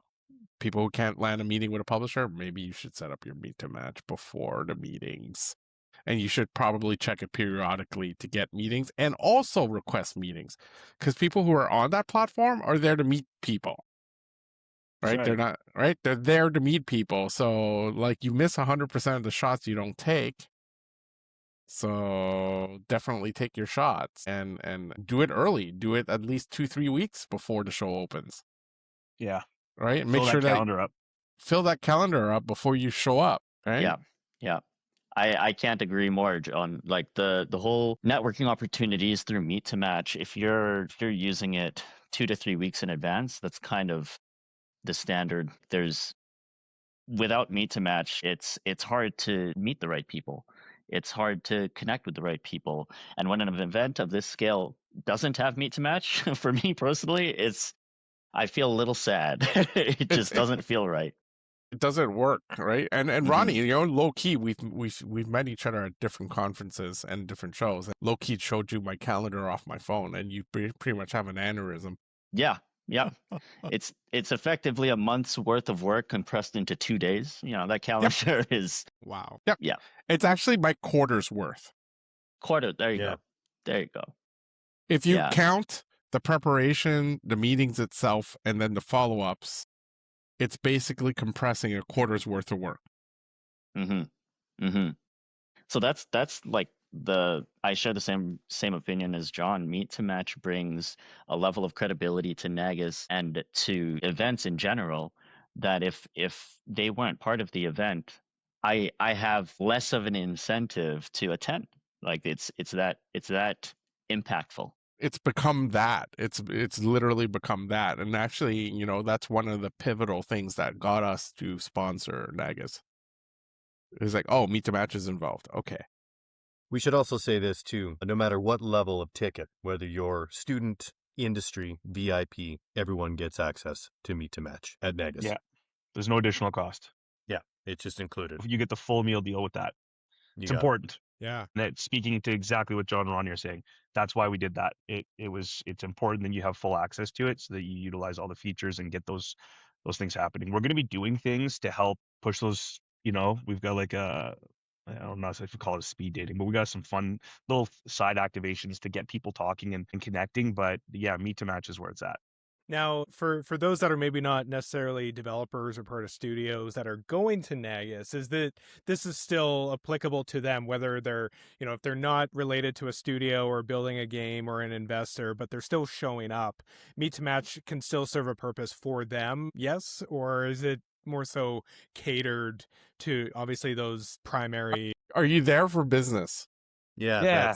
people who can't land a meeting with a publisher, maybe you should set up your meet to match before the meetings. And you should probably check it periodically to get meetings and also request meetings, because people who are on that platform are there to meet people. Right? They're not, right? They're there to meet people. So like you miss 100% of the shots you don't take. So definitely take your shots and do it early. Do it at least 2-3 weeks before the show opens. Yeah. Right? And make Fill sure that calendar up. Fill that calendar up before you show up. Right? Yeah. Yeah. I can't agree more, John. Like the whole networking opportunities through Meet to Match, if you're using it 2 to 3 weeks in advance, that's kind of the standard. Without Meet to Match, it's hard to meet the right people. It's hard to connect with the right people. And when an event of this scale doesn't have Meet to Match, for me personally, I feel a little sad. It just doesn't feel right. It doesn't work, right? And Ronnie, low key, we've met each other at different conferences and different shows. Low key showed you my calendar off my phone, and you pretty much have an aneurysm. Yeah. It's effectively a month's worth of work compressed into 2 days. That calendar is wow. Yep. Yeah. It's actually my quarter's worth. Quarter. There you go. There you go. If you count the preparation, the meetings itself, and then the follow-ups, it's basically compressing a quarter's worth of work. So that's like I share the same opinion as John. Meet to Match brings a level of credibility to NAGIS and to events in general that if they weren't part of the event, I have less of an incentive to attend. Like it's that impactful. It's become that. It's literally become that. And actually, that's one of the pivotal things that got us to sponsor NAGIS. It's like, oh, Meet to Match is involved. Okay. We should also say this too, no matter what level of ticket, whether you're student, industry, VIP, everyone gets access to Meet to Match at NAGIS. Yeah. There's no additional cost. Yeah. It's just included. You get the full meal deal with that. It's important. Yeah. And that, speaking to exactly what John and Ronnie are saying, that's why we did that. It's important that you have full access to it so that you utilize all the features and get those things happening. We're going to be doing things to help push those. We've got like I don't know if we call it speed dating, but we got some fun little side activations to get people talking and connecting. But yeah, Meet to Match is where it's at. Now, for those that are maybe not necessarily developers or part of studios that are going to NAGIS, is that this is still applicable to them, whether they're, if they're not related to a studio or building a game or an investor, but they're still showing up. Meet to Match can still serve a purpose for them, yes? Or is it more so catered to obviously those primary? Are you there for business? Yeah.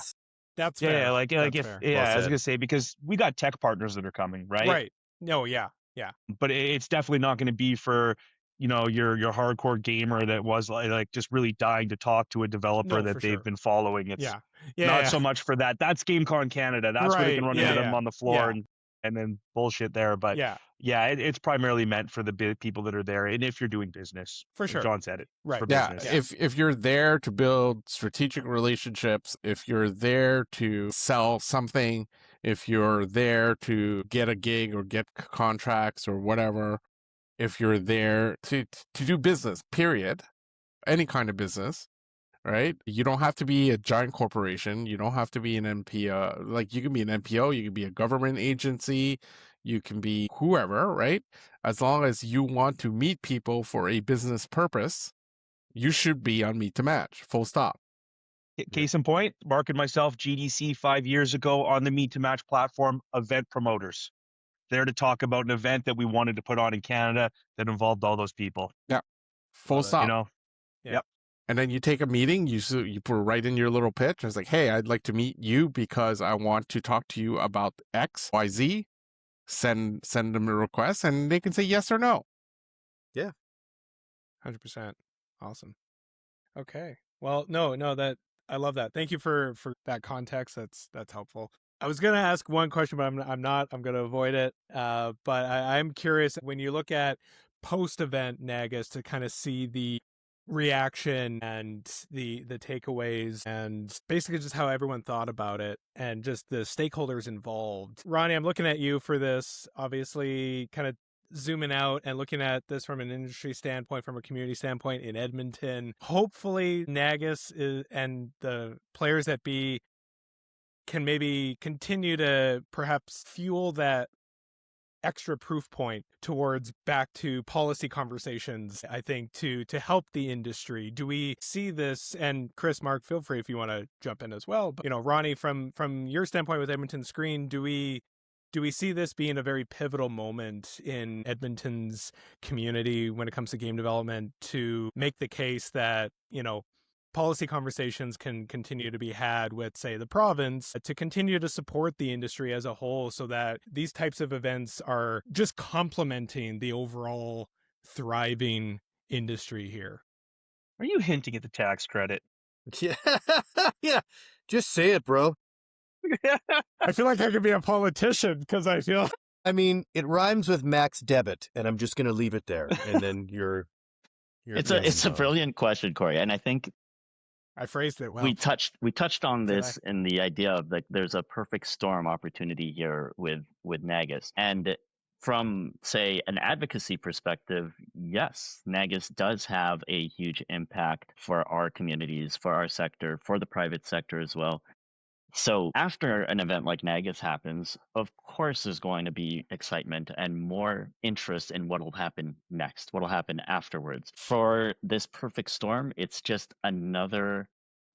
That's fair. Yeah, like that's if fair. I was gonna say, because we got tech partners that are coming, right? Right. No, yeah. But it's definitely not going to be for your hardcore gamer that was like just really dying to talk to a developer that they've been following. It's not so much for that. That's GameCon Canada. That's where they can run into them on the floor and then bullshit there. But it's primarily meant for the people that are there. And if you're doing business, for sure, John said it, right? For business. If you're there to build strategic relationships, if you're there to sell something, if you're there to get a gig or get contracts or whatever, if you're there to do business, period, any kind of business, right? You don't have to be a giant corporation. You don't have to be an NPO. Like you can be an NPO, you can be a government agency, you can be whoever, right? As long as you want to meet people for a business purpose, you should be on Meet to Match, full stop. Case in point, Mark and myself, GDC 5 years ago on the Meet to Match platform, event promoters. There to talk about an event that we wanted to put on in Canada that involved all those people. Yeah. Full stop. Yep. And then you take a meeting, you put right in your little pitch. It's like, hey, I'd like to meet you because I want to talk to you about X, Y, Z. send them a request, and they can say yes or no. 100%. Awesome. Okay. Well, no, that I love that. Thank you for that context. That's helpful. I was going to ask one question, but I'm not. I'm going to avoid it. But I'm curious, when you look at post-event NAGIS, to kind of see the reaction and the takeaways and basically just how everyone thought about it and just the stakeholders involved. Ronnie, I'm looking at you for this, obviously kind of zooming out and looking at this from an industry standpoint, from a community standpoint in Edmonton. Hopefully NAGIS and the players that be can maybe continue to perhaps fuel that extra proof point towards back to policy conversations, I think, to help the industry. Do we see this? And Chris, Mark, feel free if you want to jump in as well. But, Ronnie, from your standpoint with Edmonton Screen, do we see this being a very pivotal moment in Edmonton's community when it comes to game development to make the case that, policy conversations can continue to be had with, say, the province to continue to support the industry as a whole so that these types of events are just complementing the overall thriving industry here? Are you hinting at the tax credit? Yeah. Yeah. Just say it, bro. I feel like I could be a politician because I feel... I mean, it rhymes with max debit, and I'm just going to leave it there. And then you're it's a brilliant question, Cory. And I think I phrased it well. We touched on this in the idea of there's a perfect storm opportunity here with NAGIS. And from, say, an advocacy perspective, yes, NAGIS does have a huge impact for our communities, for our sector, for the private sector as well. So after an event like NAGIS happens, of course there's going to be excitement and more interest in what will happen next, what will happen afterwards. For this perfect storm, it's just another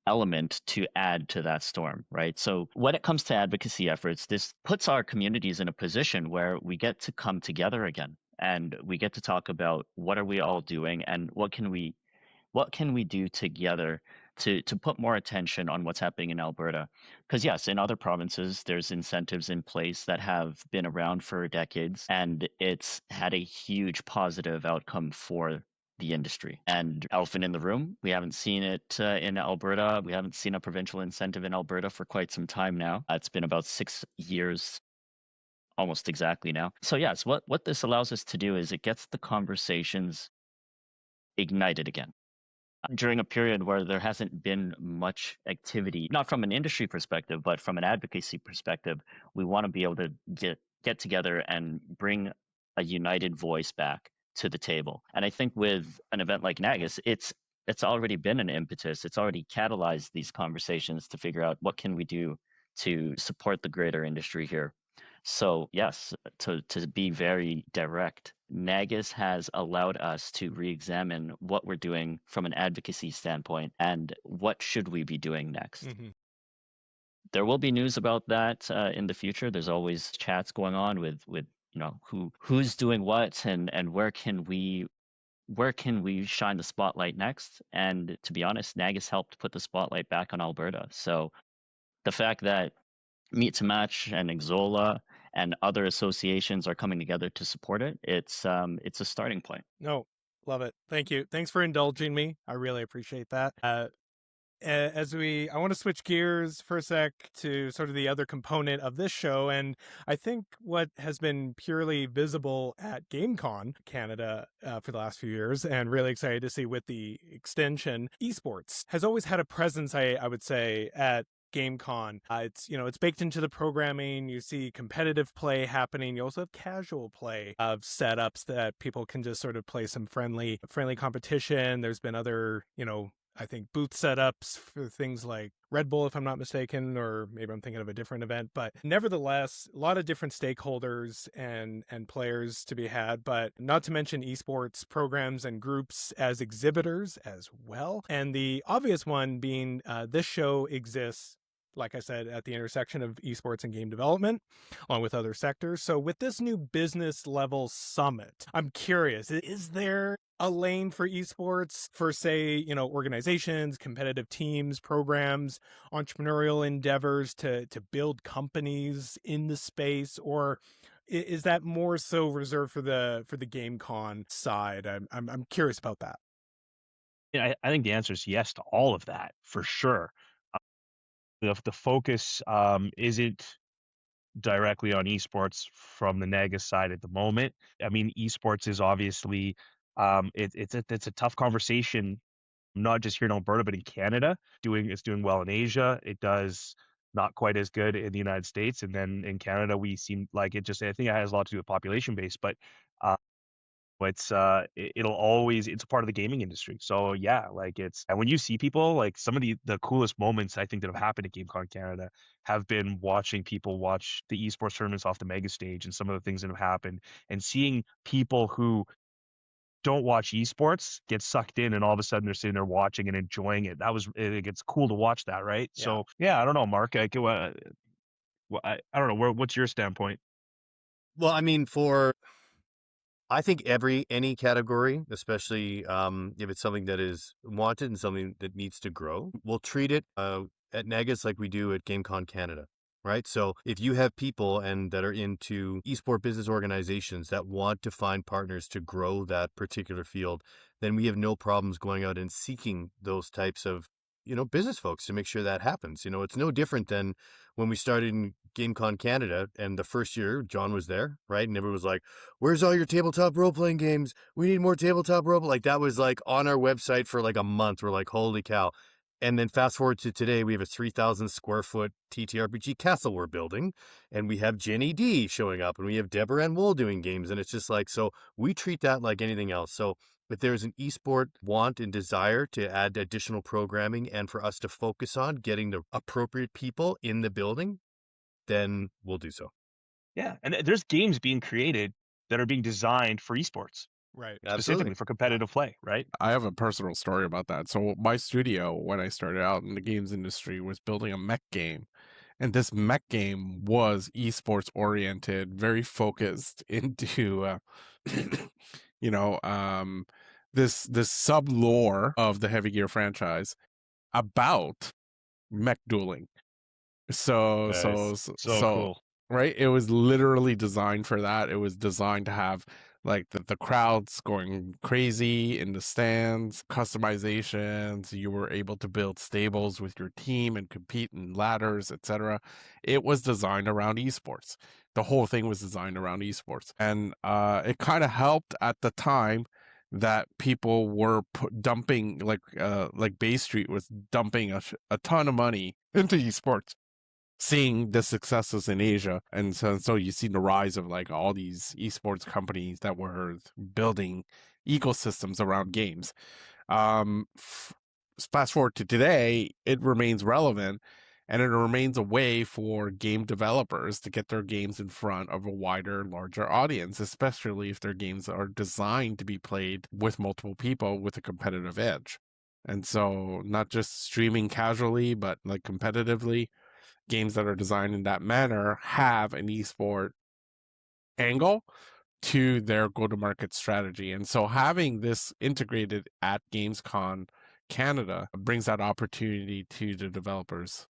element to add to that storm, right? So when it comes to advocacy efforts, this puts our communities in a position where we get to come together again and we get to talk about what are we all doing and what can we do together to put more attention on what's happening in Alberta. Because yes, in other provinces, there's incentives in place that have been around for decades, and it's had a huge positive outcome for the industry. And elephant in the room, we haven't seen it in Alberta. We haven't seen a provincial incentive in Alberta for quite some time now. It's been about 6 years, almost exactly now. So yes, what this allows us to do is it gets the conversations ignited again. During a period where there hasn't been much activity, not from an industry perspective, but from an advocacy perspective, we want to be able to get together and bring a united voice back to the table. And I think with an event like NAGIS, it's already been an impetus. It's already catalyzed these conversations to figure out what can we do to support the greater industry here. So yes, to be very direct, NAGIS has allowed us to re-examine what we're doing from an advocacy standpoint and what should we be doing next. Mm-hmm. There will be news about that in the future. There's always chats going on with who's doing what and where can we shine the spotlight next. And to be honest, NAGIS helped put the spotlight back on Alberta. So the fact that Meet to Match and Xsolla and other associations are coming together to support it, it's a starting point. No, love it. Thank you. Thanks for indulging me. I really appreciate that. I want to switch gears for a sec to sort of the other component of this show. And I think what has been purely visible at GameCon Canada for the last few years, and really excited to see with the extension, esports has always had a presence, I would say, at GameCon. It's baked into the programming. You see competitive play happening. You also have casual play of setups that people can just sort of play some friendly competition. There's been other, I think booth setups for things like Red Bull, if I'm not mistaken, or maybe I'm thinking of a different event. But nevertheless, a lot of different stakeholders and players to be had, but not to mention esports programs and groups as exhibitors as well. And the obvious one being this show exists, like I said, at the intersection of esports and game development, along with other sectors. So with this new business level summit, I'm curious, is there a lane for esports for, say, organizations, competitive teams, programs, entrepreneurial endeavors to build companies in the space? Or is that more so reserved for the GameCon side? I'm curious about that. Yeah, I think the answer is yes to all of that for sure. The focus isn't directly on esports from the NAGIS side at the moment. I mean, esports is obviously it's a tough conversation, not just here in Alberta, but in Canada. It's doing well in Asia. It does not quite as good in the United States, and then in Canada, we seem like it just. I think it has a lot to do with population base, but uh, it's a part of the gaming industry. So yeah, like and when you see people, like some of the coolest moments I think that have happened at GameCon Canada have been watching people watch the esports tournaments off the mega stage and some of the things that have happened, and seeing people who don't watch esports get sucked in, and all of a sudden they're sitting there watching and enjoying it. It's cool to watch that, right? Yeah. So yeah, I don't know, Mark. I don't know. What's your standpoint? Well, I mean, I think any category, especially if it's something that is wanted and something that needs to grow, we'll treat it at NAGIS like we do at GameCon Canada, right? So if you have people that are into esport business organizations that want to find partners to grow that particular field, then we have no problems going out and seeking those types of business folks to make sure that happens. It's no different than when we started in GameCon Canada, and the first year John was there, right? And everyone was like, "Where's all your tabletop role-playing games? We need more tabletop role." Like that was like on our website for like a month. We're like, "Holy cow!" And then fast forward to today, we have a 3,000 square foot TTRPG castle we're building, and we have Jenny D showing up, and we have Deborah Ann Wool doing games, and it's just like, so we treat that like anything else. So if there's an esport want and desire to add additional programming and for us to focus on getting the appropriate people in the building, then we'll do so. Yeah, and there's games being created that are being designed for esports, Right. specifically Absolutely. for competitive play, right? I have a personal story about that. So my studio, when I started out in the games industry, was building a mech game. And this mech game was esports oriented, very focused into, you know, this sub lore of the Heavy Gear franchise about mech dueling. So Nice. So cool. right, it was literally designed for that. It was designed to have like the crowds going crazy in the stands, customizations. You were able to build stables with your team and compete in ladders, etc. It was designed around esports. The whole thing was designed around esports, and it kind of helped at the time that people were dumping like Bay Street was dumping a ton of money into esports, seeing the successes in Asia. And so you see the rise of like all these esports companies that were building ecosystems around games. Fast forward to today, it remains relevant, and it remains a way for game developers to get their games in front of a wider, larger audience, especially if their games are designed to be played with multiple people with a competitive edge. And so not just streaming casually, but like competitively, games that are designed in that manner have an esport angle to their go-to-market strategy. And so having this integrated at GamesCon Canada brings that opportunity to the developers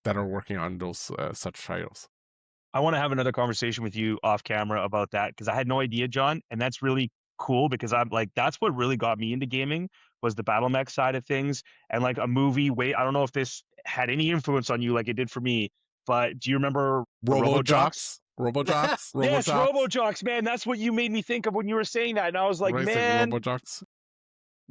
that are working on those such titles. I want to have another conversation with you off camera about that, because I had no idea, John, and that's really cool, because I'm like, that's what really got me into gaming was the battle mech side of things. And like a movie, I don't know if this had any influence on you like it did for me, but do you remember RoboJocks? RoboJocks? Yes, RoboJocks, man. That's what you made me think of when you were saying that. And I was like, man, RoboJocks.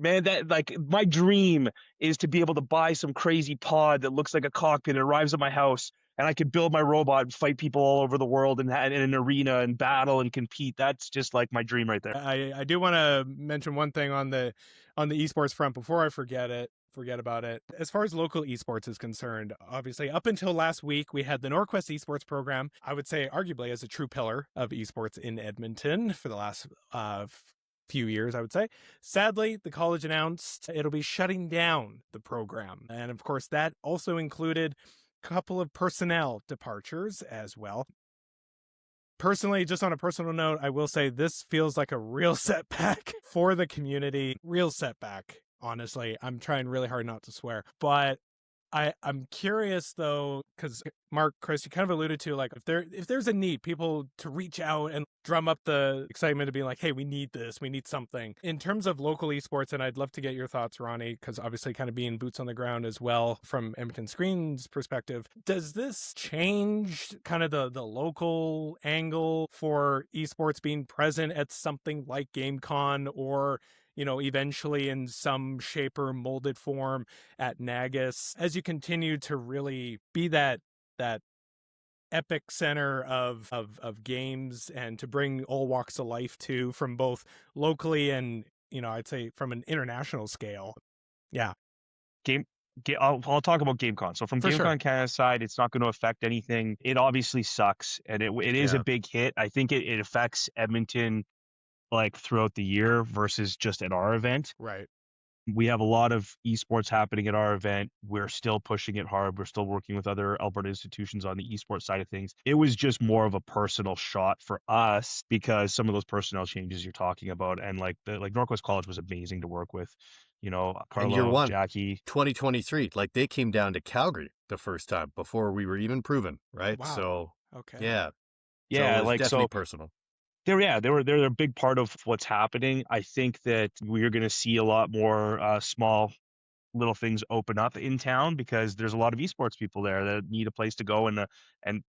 man, that like my dream is to be able to buy some crazy pod that looks like a cockpit and arrives at my house, and I could build my robot and fight people all over the world and in an arena and battle and compete. That's just like my dream right there. I do want to mention one thing on the esports front before I forget about it. As far as local esports is concerned, obviously up until last week, we had the Norquest esports program, I would say arguably as a true pillar of esports in Edmonton for the last few years, I would say. Sadly, the college announced it'll be shutting down the program. And of course, that also included a couple of personnel departures as well. Personally, just on a personal note, I will say this feels like a real setback for the community. Real setback, honestly. I'm trying really hard not to swear. But I'm curious though, because Mark, Chris, you kind of alluded to like if there's a need, people to reach out and drum up the excitement to be like, hey, we need this, we need something. In terms of local esports, and I'd love to get your thoughts, Ronnie, because obviously kind of being boots on the ground as well from Edmonton Screen's perspective, does this change kind of the local angle for esports being present at something like GameCon or eventually in some shape or molded form at NAGIS, as you continue to really be that epic center of games and to bring all walks of life to from both locally and I'd say from an international scale. Yeah. I'll talk about GameCon. So from For GameCon sure. Canada side, it's not going to affect anything. It obviously sucks, and it is a big hit. I think it affects Edmonton like throughout the year versus just at our event. Right. We have a lot of esports happening at our event. We're still pushing it hard. We're still working with other Alberta institutions on the esports side of things. It was just more of a personal shot for us because some of those personnel changes you're talking about, and like Northwest College was amazing to work with. And year Carlo, one, Jackie, 2023, like they came down to Calgary the first time before we were even proven, right? Wow. So Okay. yeah, yeah, so it was definitely personal. they're a big part of what's happening. I think that we're going to see a lot more small little things open up in town because there's a lot of esports people there that need a place to go and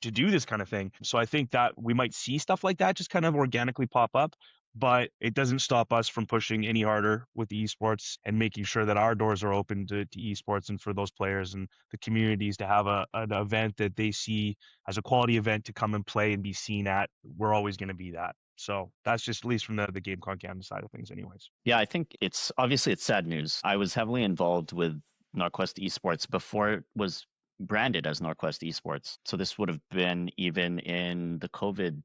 to do this kind of thing. So I think that we might see stuff like that just kind of organically pop up, but it doesn't stop us from pushing any harder with the esports and making sure that our doors are open to esports and for those players and the communities to have an event that they see as a quality event to come and play and be seen at. We're always going to be that. So that's just at least from the GameCon Canada side of things anyways. Yeah, I think it's sad news. I was heavily involved with Northwest Esports before it was branded as Northwest Esports. So this would have been even in the COVID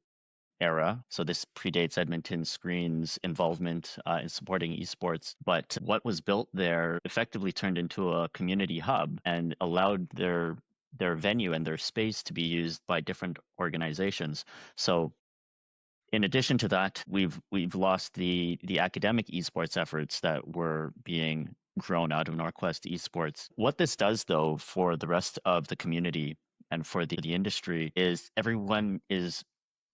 era. So this predates Edmonton Screen's involvement in supporting esports. But what was built there effectively turned into a community hub and allowed their venue and their space to be used by different organizations. So in addition to that, we've lost the academic esports efforts that were being grown out of Northwest Esports. What this does, though, for the rest of the community and for the industry is everyone is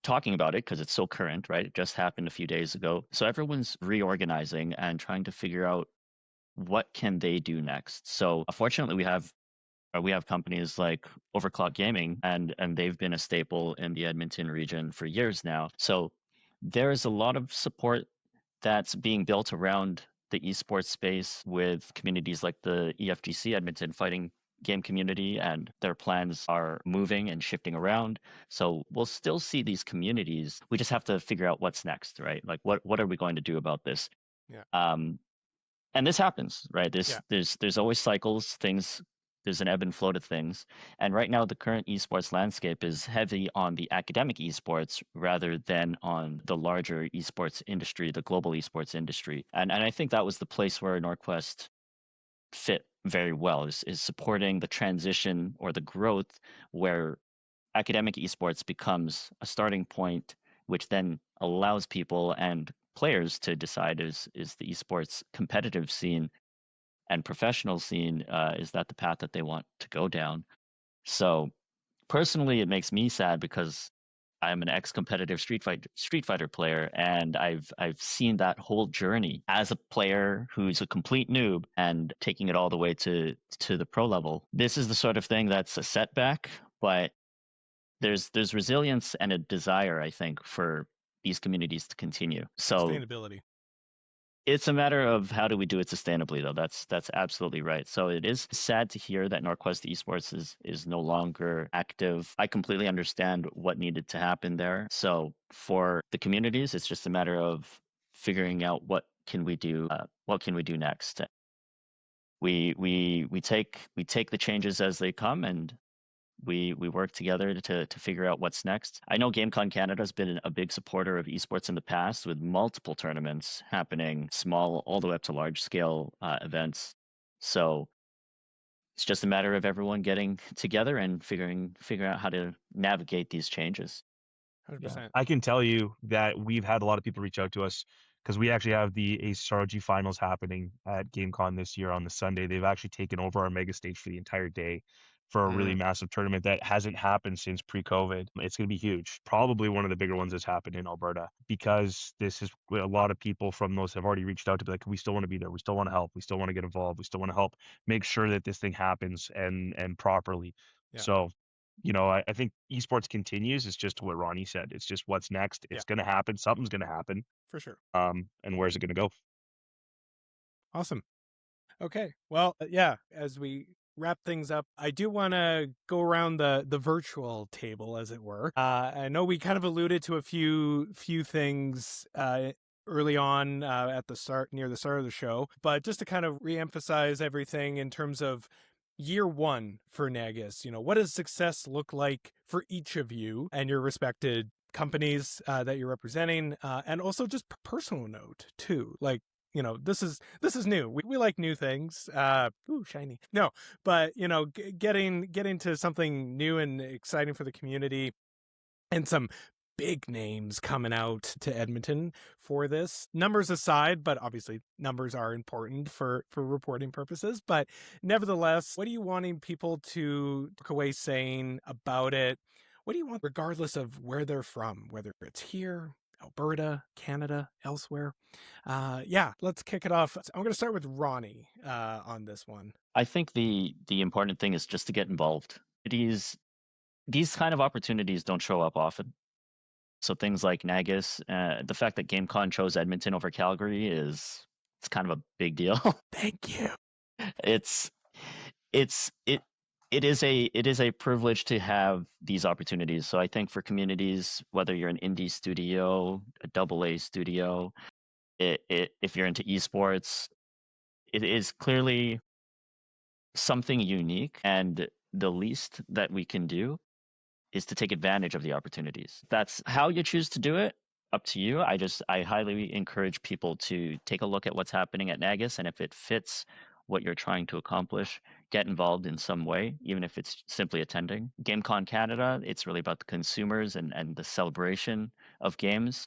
talking about it because it's so current, right? It just happened a few days ago. So everyone's reorganizing and trying to figure out what can they do next. So fortunately, we have companies like Overclock Gaming, and they've been a staple in the Edmonton region for years now. So there is a lot of support that's being built around the esports space with communities like the EFGC Edmonton Fighting Game Community, and their plans are moving and shifting around. So we'll still see these communities. We just have to figure out what's next, right? Like what are we going to do about this? Yeah. And this happens, right? There's always cycles, there's an ebb and flow to things. And right now, the current esports landscape is heavy on the academic esports rather than on the larger esports industry, the global esports industry. And I think that was the place where Northwest fit very well, is supporting the transition or the growth where academic esports becomes a starting point, which then allows people and players to decide is the esports competitive scene and professional scene, is that the path that they want to go down? So personally, it makes me sad because I'm an ex-competitive Street Fighter player, and I've seen that whole journey as a player who's a complete noob and taking it all the way to the pro level. This is the sort of thing that's a setback, but there's resilience and a desire, I think, for these communities to continue. So Sustainability. it's a matter of how do we do it sustainably, though. That's absolutely right. So it is sad to hear that Northwest Esports is no longer active. I completely understand what needed to happen there. So for the communities, it's just a matter of figuring out what can we do. What can we do next? We take the changes as they come, and we work together to figure out what's next. I know GameCon Canada has been a big supporter of esports in the past, with multiple tournaments happening, small all the way up to large scale events. So it's just a matter of everyone getting together and figuring out how to navigate these changes. 100%. I can tell you that we've had a lot of people reach out to us because we actually have the Ace ROG finals happening at GameCon this year on the Sunday. They've actually taken over our mega stage for the entire day for a really massive tournament that hasn't happened since pre-COVID. It's going to be huge. Probably one of the bigger ones that's happened in Alberta, because this is a lot of people from those have already reached out to be like, we still want to be there. We still want to help. We still want to get involved. We still want to help make sure that this thing happens and properly. Yeah. So, you know, I think esports continues. It's just what Ronnie said. It's just what's next. It's going to happen. Something's going to happen. For sure. And where's it going to go? Awesome. Okay. Well, yeah, as we wrap things up, I do want to go around the virtual table, as it were. I know we kind of alluded to a few things early on at the start, near the start of the show, but just to kind of reemphasize everything in terms of year one for NAGIS, you know, what does success look like for each of you and your respected companies that you're representing, and also just personal note too, like, you know, this is new. We like new things. Ooh, shiny. No, but you know, getting to something new and exciting for the community, and some big names coming out to Edmonton for this. Numbers aside, but obviously numbers are important for reporting purposes. But nevertheless, what are you wanting people to walk away saying about it? What do you want, regardless of where they're from, whether it's here, Alberta, Canada, elsewhere? Yeah, let's kick it off. I'm going to start with Ronnie on this one. I think the important thing is just to get involved. These kind of opportunities don't show up often. So things like NAGIS, the fact that GameCon chose Edmonton over Calgary it's kind of a big deal. Thank you. It is a privilege to have these opportunities. So I think for communities, whether you're an indie studio, a AA studio, if you're into esports, it is clearly something unique, and the least that we can do is to take advantage of the opportunities. That's how you choose to do it. Up to you. I highly encourage people to take a look at what's happening at NAGIS, and if it fits what you're trying to accomplish, get involved in some way, even if it's simply attending. GameCon Canada, it's really about the consumers and the celebration of games.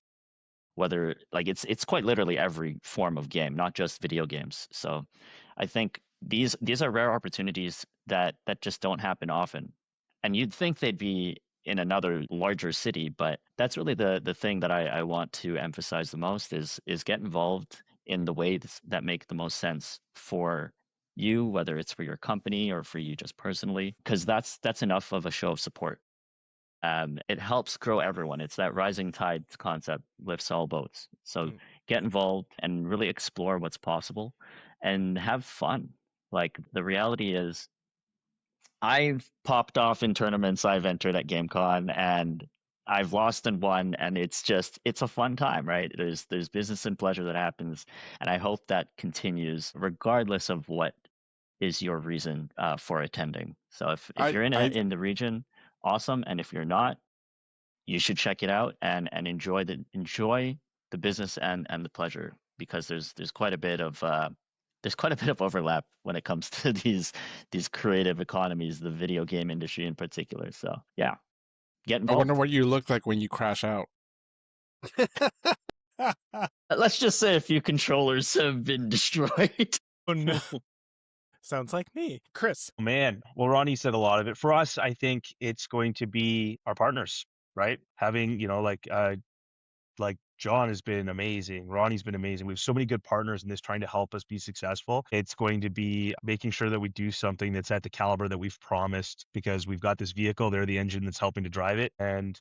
Whether like it's quite literally every form of game, not just video games. So I think these are rare opportunities that just don't happen often. And you'd think they'd be in another larger city, but that's really the thing that I want to emphasize the most is get involved in the ways that make the most sense for you, whether it's for your company or for you just personally, because that's enough of a show of support. It helps grow everyone. It's that rising tide concept, lifts all boats. So get involved and really explore what's possible and have fun. Like the reality is, I've popped off in tournaments I've entered at GameCon, and I've lost and won, and it's a fun time, right? There's business and pleasure that happens, and I hope that continues regardless of what is your reason for attending. So if you're in the region, awesome, and if you're not, you should check it out and enjoy the business and the pleasure, because there's quite a bit of overlap when it comes to these creative economies, the video game industry in particular. So yeah, get involved. I wonder what you look like when you crash out. Let's just say a few controllers have been destroyed. Oh no. Sounds like me. Chris. Man, well, Ronnie said a lot of it. For us, I think it's going to be our partners, right? Having, you know, like John has been amazing. Ronnie's been amazing. We have so many good partners in this trying to help us be successful. It's going to be making sure that we do something that's at the caliber that we've promised, because we've got this vehicle. They're the engine that's helping to drive it. And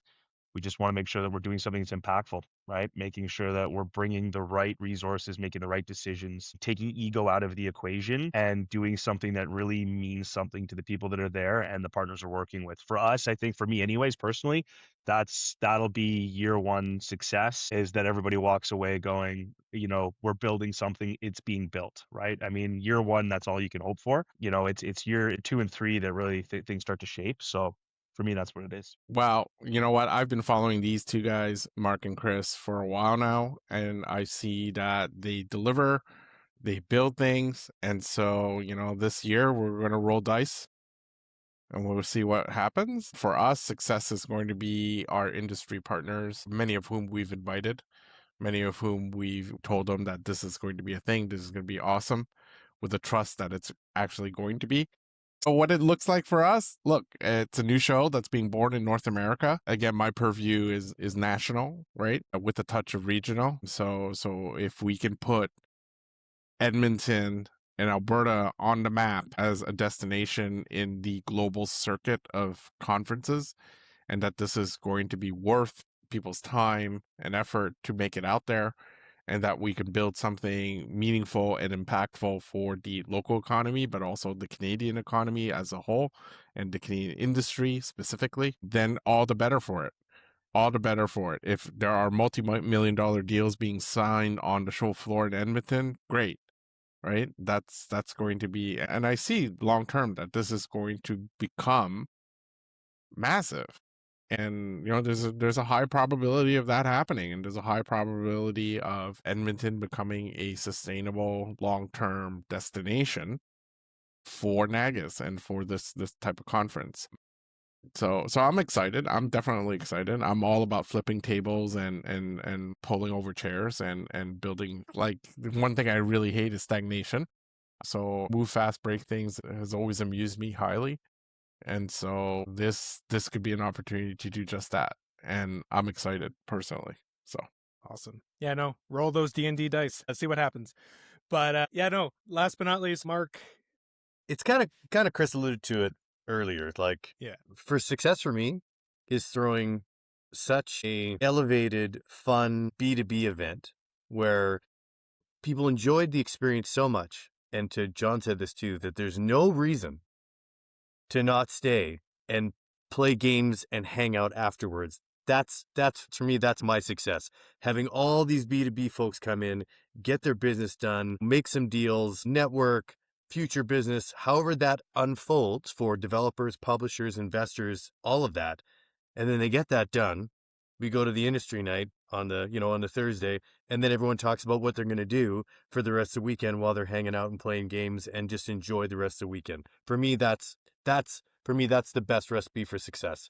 we just want to make sure that we're doing something that's impactful, right? Making sure that we're bringing the right resources, making the right decisions, taking ego out of the equation, and doing something that really means something to the people that are there and the partners we're working with. For us, I think for me anyways, personally, that'll be year one success, is that everybody walks away going, you know, we're building something, it's being built, right? I mean, year one, that's all you can hope for. You know, it's year 2 and 3 that really things start to shape. So for me, that's what it is. Wow. You know what? I've been following these two guys, Marc and Chris, for a while now, and I see that they deliver, they build things. And so, you know, this year we're going to roll dice and we'll see what happens. For us, success is going to be our industry partners, many of whom we've invited. many of whom we've told them that this is going to be a thing, this is going to be awesome, with the trust that it's actually going to be. So what it looks like for us, look, it's a new show that's being born in North America. Again, my purview is national, right? With a touch of regional. So if we can put Edmonton and Alberta on the map as a destination in the global circuit of conferences, and that this is going to be worth people's time and effort to make it out there, and that we can build something meaningful and impactful for the local economy, but also the Canadian economy as a whole and the Canadian industry specifically, then all the better for it. All the better for it. If there are multi-million-dollar deals being signed on the show floor in Edmonton, great, right? That's going to be, and I see long-term that this is going to become massive. And, there's a high probability of that happening. And there's a high probability of Edmonton becoming a sustainable long-term destination for NAGIS and for this type of conference. So I'm excited. I'm definitely excited. I'm all about flipping tables and pulling over chairs and building. Like, the one thing I really hate is stagnation. So move fast, break things has always amused me highly. And so this could be an opportunity to do just that. And I'm excited personally. So Awesome. Yeah, no, roll those D&D dice. Let's see what happens. But last but not least, Mark. It's kind of Chris alluded to it earlier. Like, for success for me is throwing such a elevated, fun B2B event where people enjoyed the experience so much. And John said this too, that there's no reason to not stay and play games and hang out afterwards. That's for me, that's my success. Having all these B2B folks come in, get their business done, make some deals, network, future business, however that unfolds for developers, publishers, investors, all of that. And then they get that done. We go to the industry night on the Thursday, and then everyone talks about what they're going to do for the rest of the weekend while they're hanging out and playing games and just enjoy the rest of the weekend. For me, that's the best recipe for success.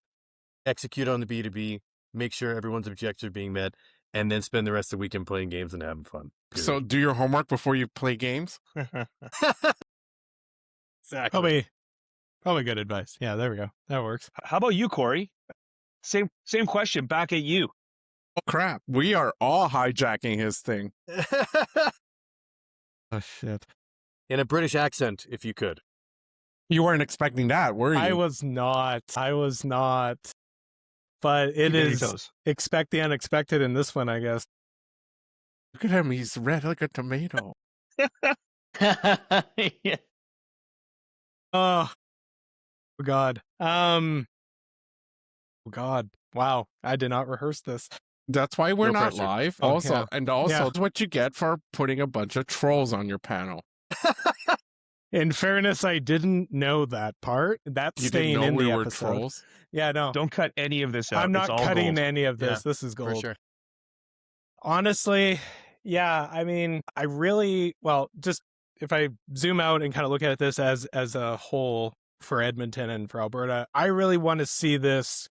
Execute on the B2B, make sure everyone's objectives are being met, and then spend the rest of the weekend playing games and having fun. Period. So do your homework before you play games. Exactly. Probably good advice. Yeah, there we go. That works. How about you, Cory? Same question back at you. Oh crap! We are all hijacking his thing. Oh shit! In a British accent, if you could. You weren't expecting that, were you? I was not. But it is expect the unexpected in this one, I guess. Look at him. He's red like a tomato. Yeah. Oh God. Oh God. Wow. I did not rehearse this. That's why we're No not pressure. live. Oh, Also, yeah. and also, Yeah. it's what you get for putting a bunch of trolls on your panel. In fairness, I didn't know that part. That's You staying didn't know in we the were episode. trolls. Yeah, no. Don't cut any of this out. I'm not It's all cutting gold. any of this. Yeah, This is gold. For sure. Honestly, yeah, I mean, I really, just if I zoom out and kind of look at this as a whole for Edmonton and for Alberta, I really want to see this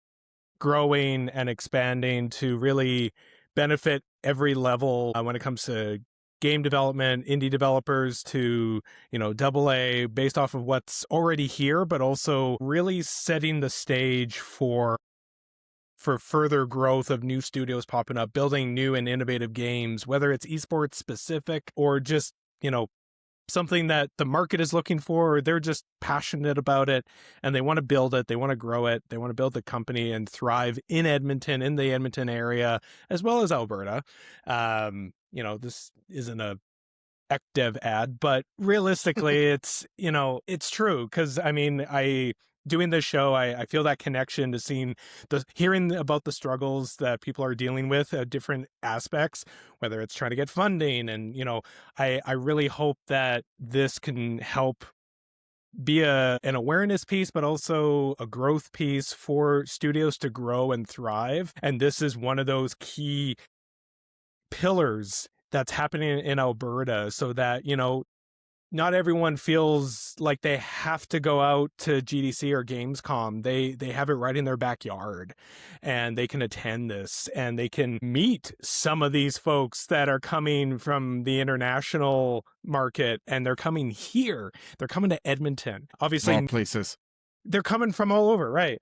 growing and expanding to really benefit every level when it comes to game development, indie developers to, AA based off of what's already here, but also really setting the stage for further growth of new studios popping up, building new and innovative games, whether it's esports specific or just, something that the market is looking for, or they're just passionate about it and they want to build it, they want to grow it, they want to build the company and thrive in Edmonton, in the Edmonton area, as well as Alberta. This isn't a ECDev ad, but realistically, it's true. Because doing this show, I feel that connection to hearing about the struggles that people are dealing with at different aspects, whether it's trying to get funding. And, I really hope that this can help be an awareness piece, but also a growth piece for studios to grow and thrive. And this is one of those key pillars that's happening in Alberta, so that, not everyone feels like they have to go out to GDC or Gamescom. They have it right in their backyard, and they can attend this, and they can meet some of these folks that are coming from the international market, and they're coming here. They're coming to Edmonton. Obviously, All places. they're coming from all over, right?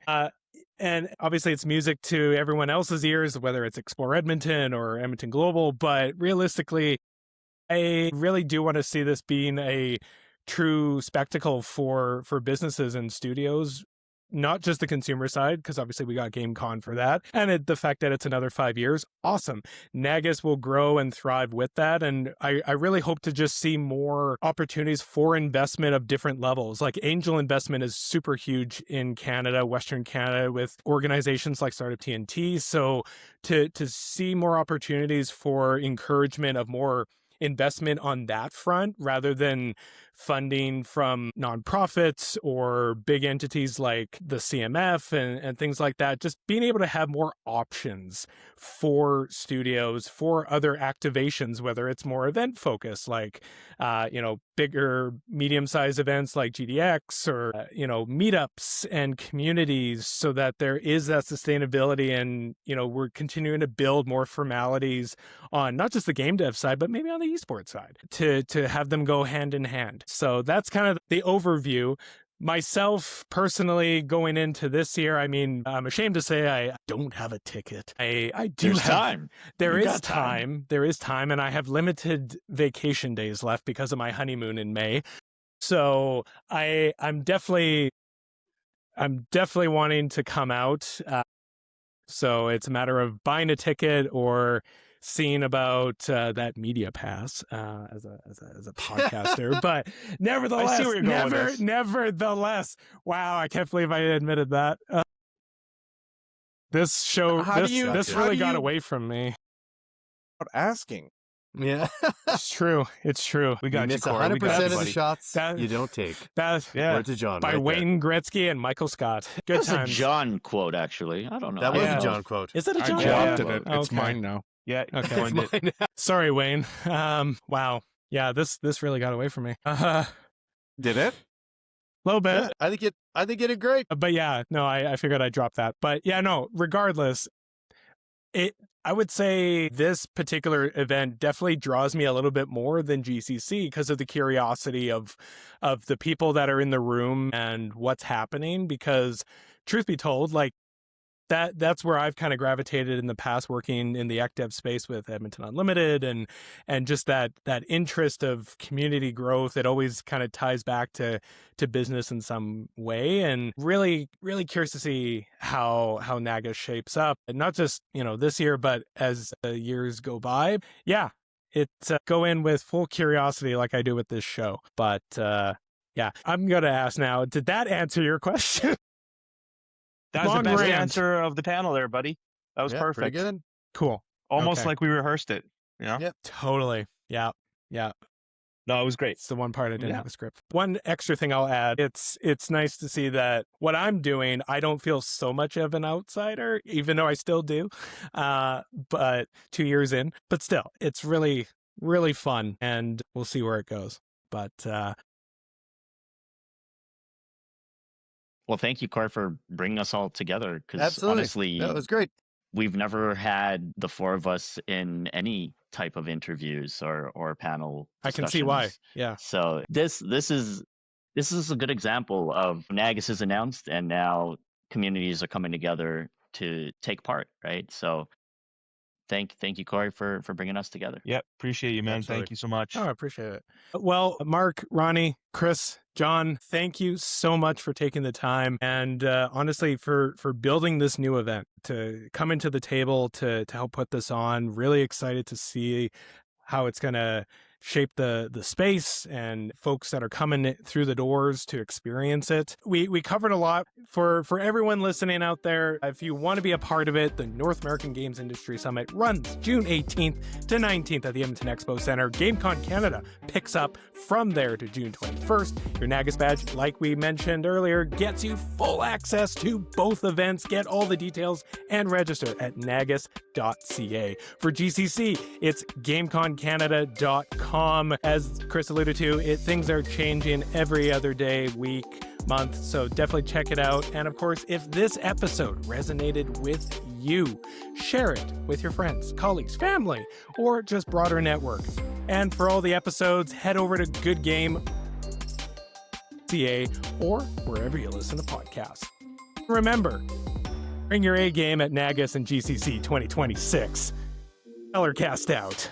And obviously it's music to everyone else's ears, whether it's Explore Edmonton or Edmonton Global. But realistically, I really do want to see this being a true spectacle for businesses and studios, not just the consumer side, because obviously we got GameCon for that. And the fact that it's another 5 years, awesome. NAGIS will grow and thrive with that. And I really hope to just see more opportunities for investment of different levels. Like angel investment is super huge in Canada, Western Canada, with organizations like Startup TNT. So to see more opportunities for encouragement of more investment on that front rather than funding from nonprofits or big entities like the CMF and things like that. Just being able to have more options for studios, for other activations, whether it's more event focused, like, bigger, medium-sized events like GDX or, meetups and communities, so that there is that sustainability and, we're continuing to build more formalities on not just the game dev side, but maybe on the esports side to have them go hand in hand. So that's kind of the overview. Myself, personally, going into this year, I mean, I'm ashamed to say I don't have a ticket. I do There's have time. There You is got time. There is time, and I have limited vacation days left because of my honeymoon in May. So I'm definitely wanting to come out. So it's a matter of buying a ticket or seeing about that media pass as a podcaster. But nevertheless, I see where you're going with this. nevertheless, wow, I can't believe I admitted that. This show, How do this you- this how really do got you- away from me. Asking. Yeah. It's true. It's true. We You got you, miss Cory. We 100% got you, of the buddy. shots That- you don't take. That Yeah. Word to John. by right there. Wayne Gretzky and Michael Scott. Good That's a times. John quote, actually. I don't know. That I was don't a know John if- quote. Is it a I John? Yeah. adopted it. It's Okay. mine now. Yeah, you Okay. coined it. Sorry, Wayne. Wow. Yeah, this really got away from me. Did it? Little bit. Yeah, I think it did great. But yeah, no, I figured I'd drop that. But yeah, no, regardless, I would say this particular event definitely draws me a little bit more than GCC because of the curiosity of the people that are in the room and what's happening. Because truth be told, like that's where I've kind of gravitated in the past, working in the AcDev space with Edmonton Unlimited and just that interest of community growth. It always kind of ties back to business in some way, and really, really curious to see how NAGIS shapes up, and not just, this year, but as the years go by. Yeah, it's go in with full curiosity like I do with this show. But yeah, I'm going to ask now, did that answer your question? That was Long the best rant. answer of the panel there, buddy. That was Yeah, perfect. Pretty good. Cool. Almost Okay. like we rehearsed it. Yeah. Yep. Totally. Yeah. No, it was great. It's the one part I didn't Yeah. have a script. One extra thing I'll add, it's nice to see that what I'm doing, I don't feel so much of an outsider, even though I still do. But 2 years in, but still, it's really, really fun, and we'll see where it goes. But Well, thank you, Cory, for bringing us all together. Because Absolutely. honestly, That was great. we've never had the four of us in any type of interviews or panel I can see why. discussions. Yeah. So this is a good example of NAGIS is announced, and now communities are coming together to take part, right? So thank you, Cory, for bringing us together. Yep. Appreciate you, man. Absolutely. Thank you so much. Oh, I appreciate it. Well, Mark, Ronnie, Chris, John, thank you so much for taking the time and honestly for building this new event, to come into the table to help put this on. Really excited to see how it's going to shape the space and folks that are coming through the doors to experience it. We covered a lot. For everyone listening out there, if you want to be a part of it, the North American Games Industry Summit runs June 18th to 19th at the Edmonton Expo Centre. GameCon Canada picks up from there to June 21st. Your NAGIS badge, like we mentioned earlier, gets you full access to both events. Get all the details and register at nagis.ca. For GCC, it's gameconcanada.com. goodgame.com. As Chris alluded to, things are changing every other day, week, month, so definitely check it out. And of course, if this episode resonated with you, share it with your friends, colleagues, family, or just broader network. And for all the episodes, head over to goodgame.ca or wherever you listen to podcasts. Remember, bring your A game at NAGIS and GCC 2026. Ellercast out.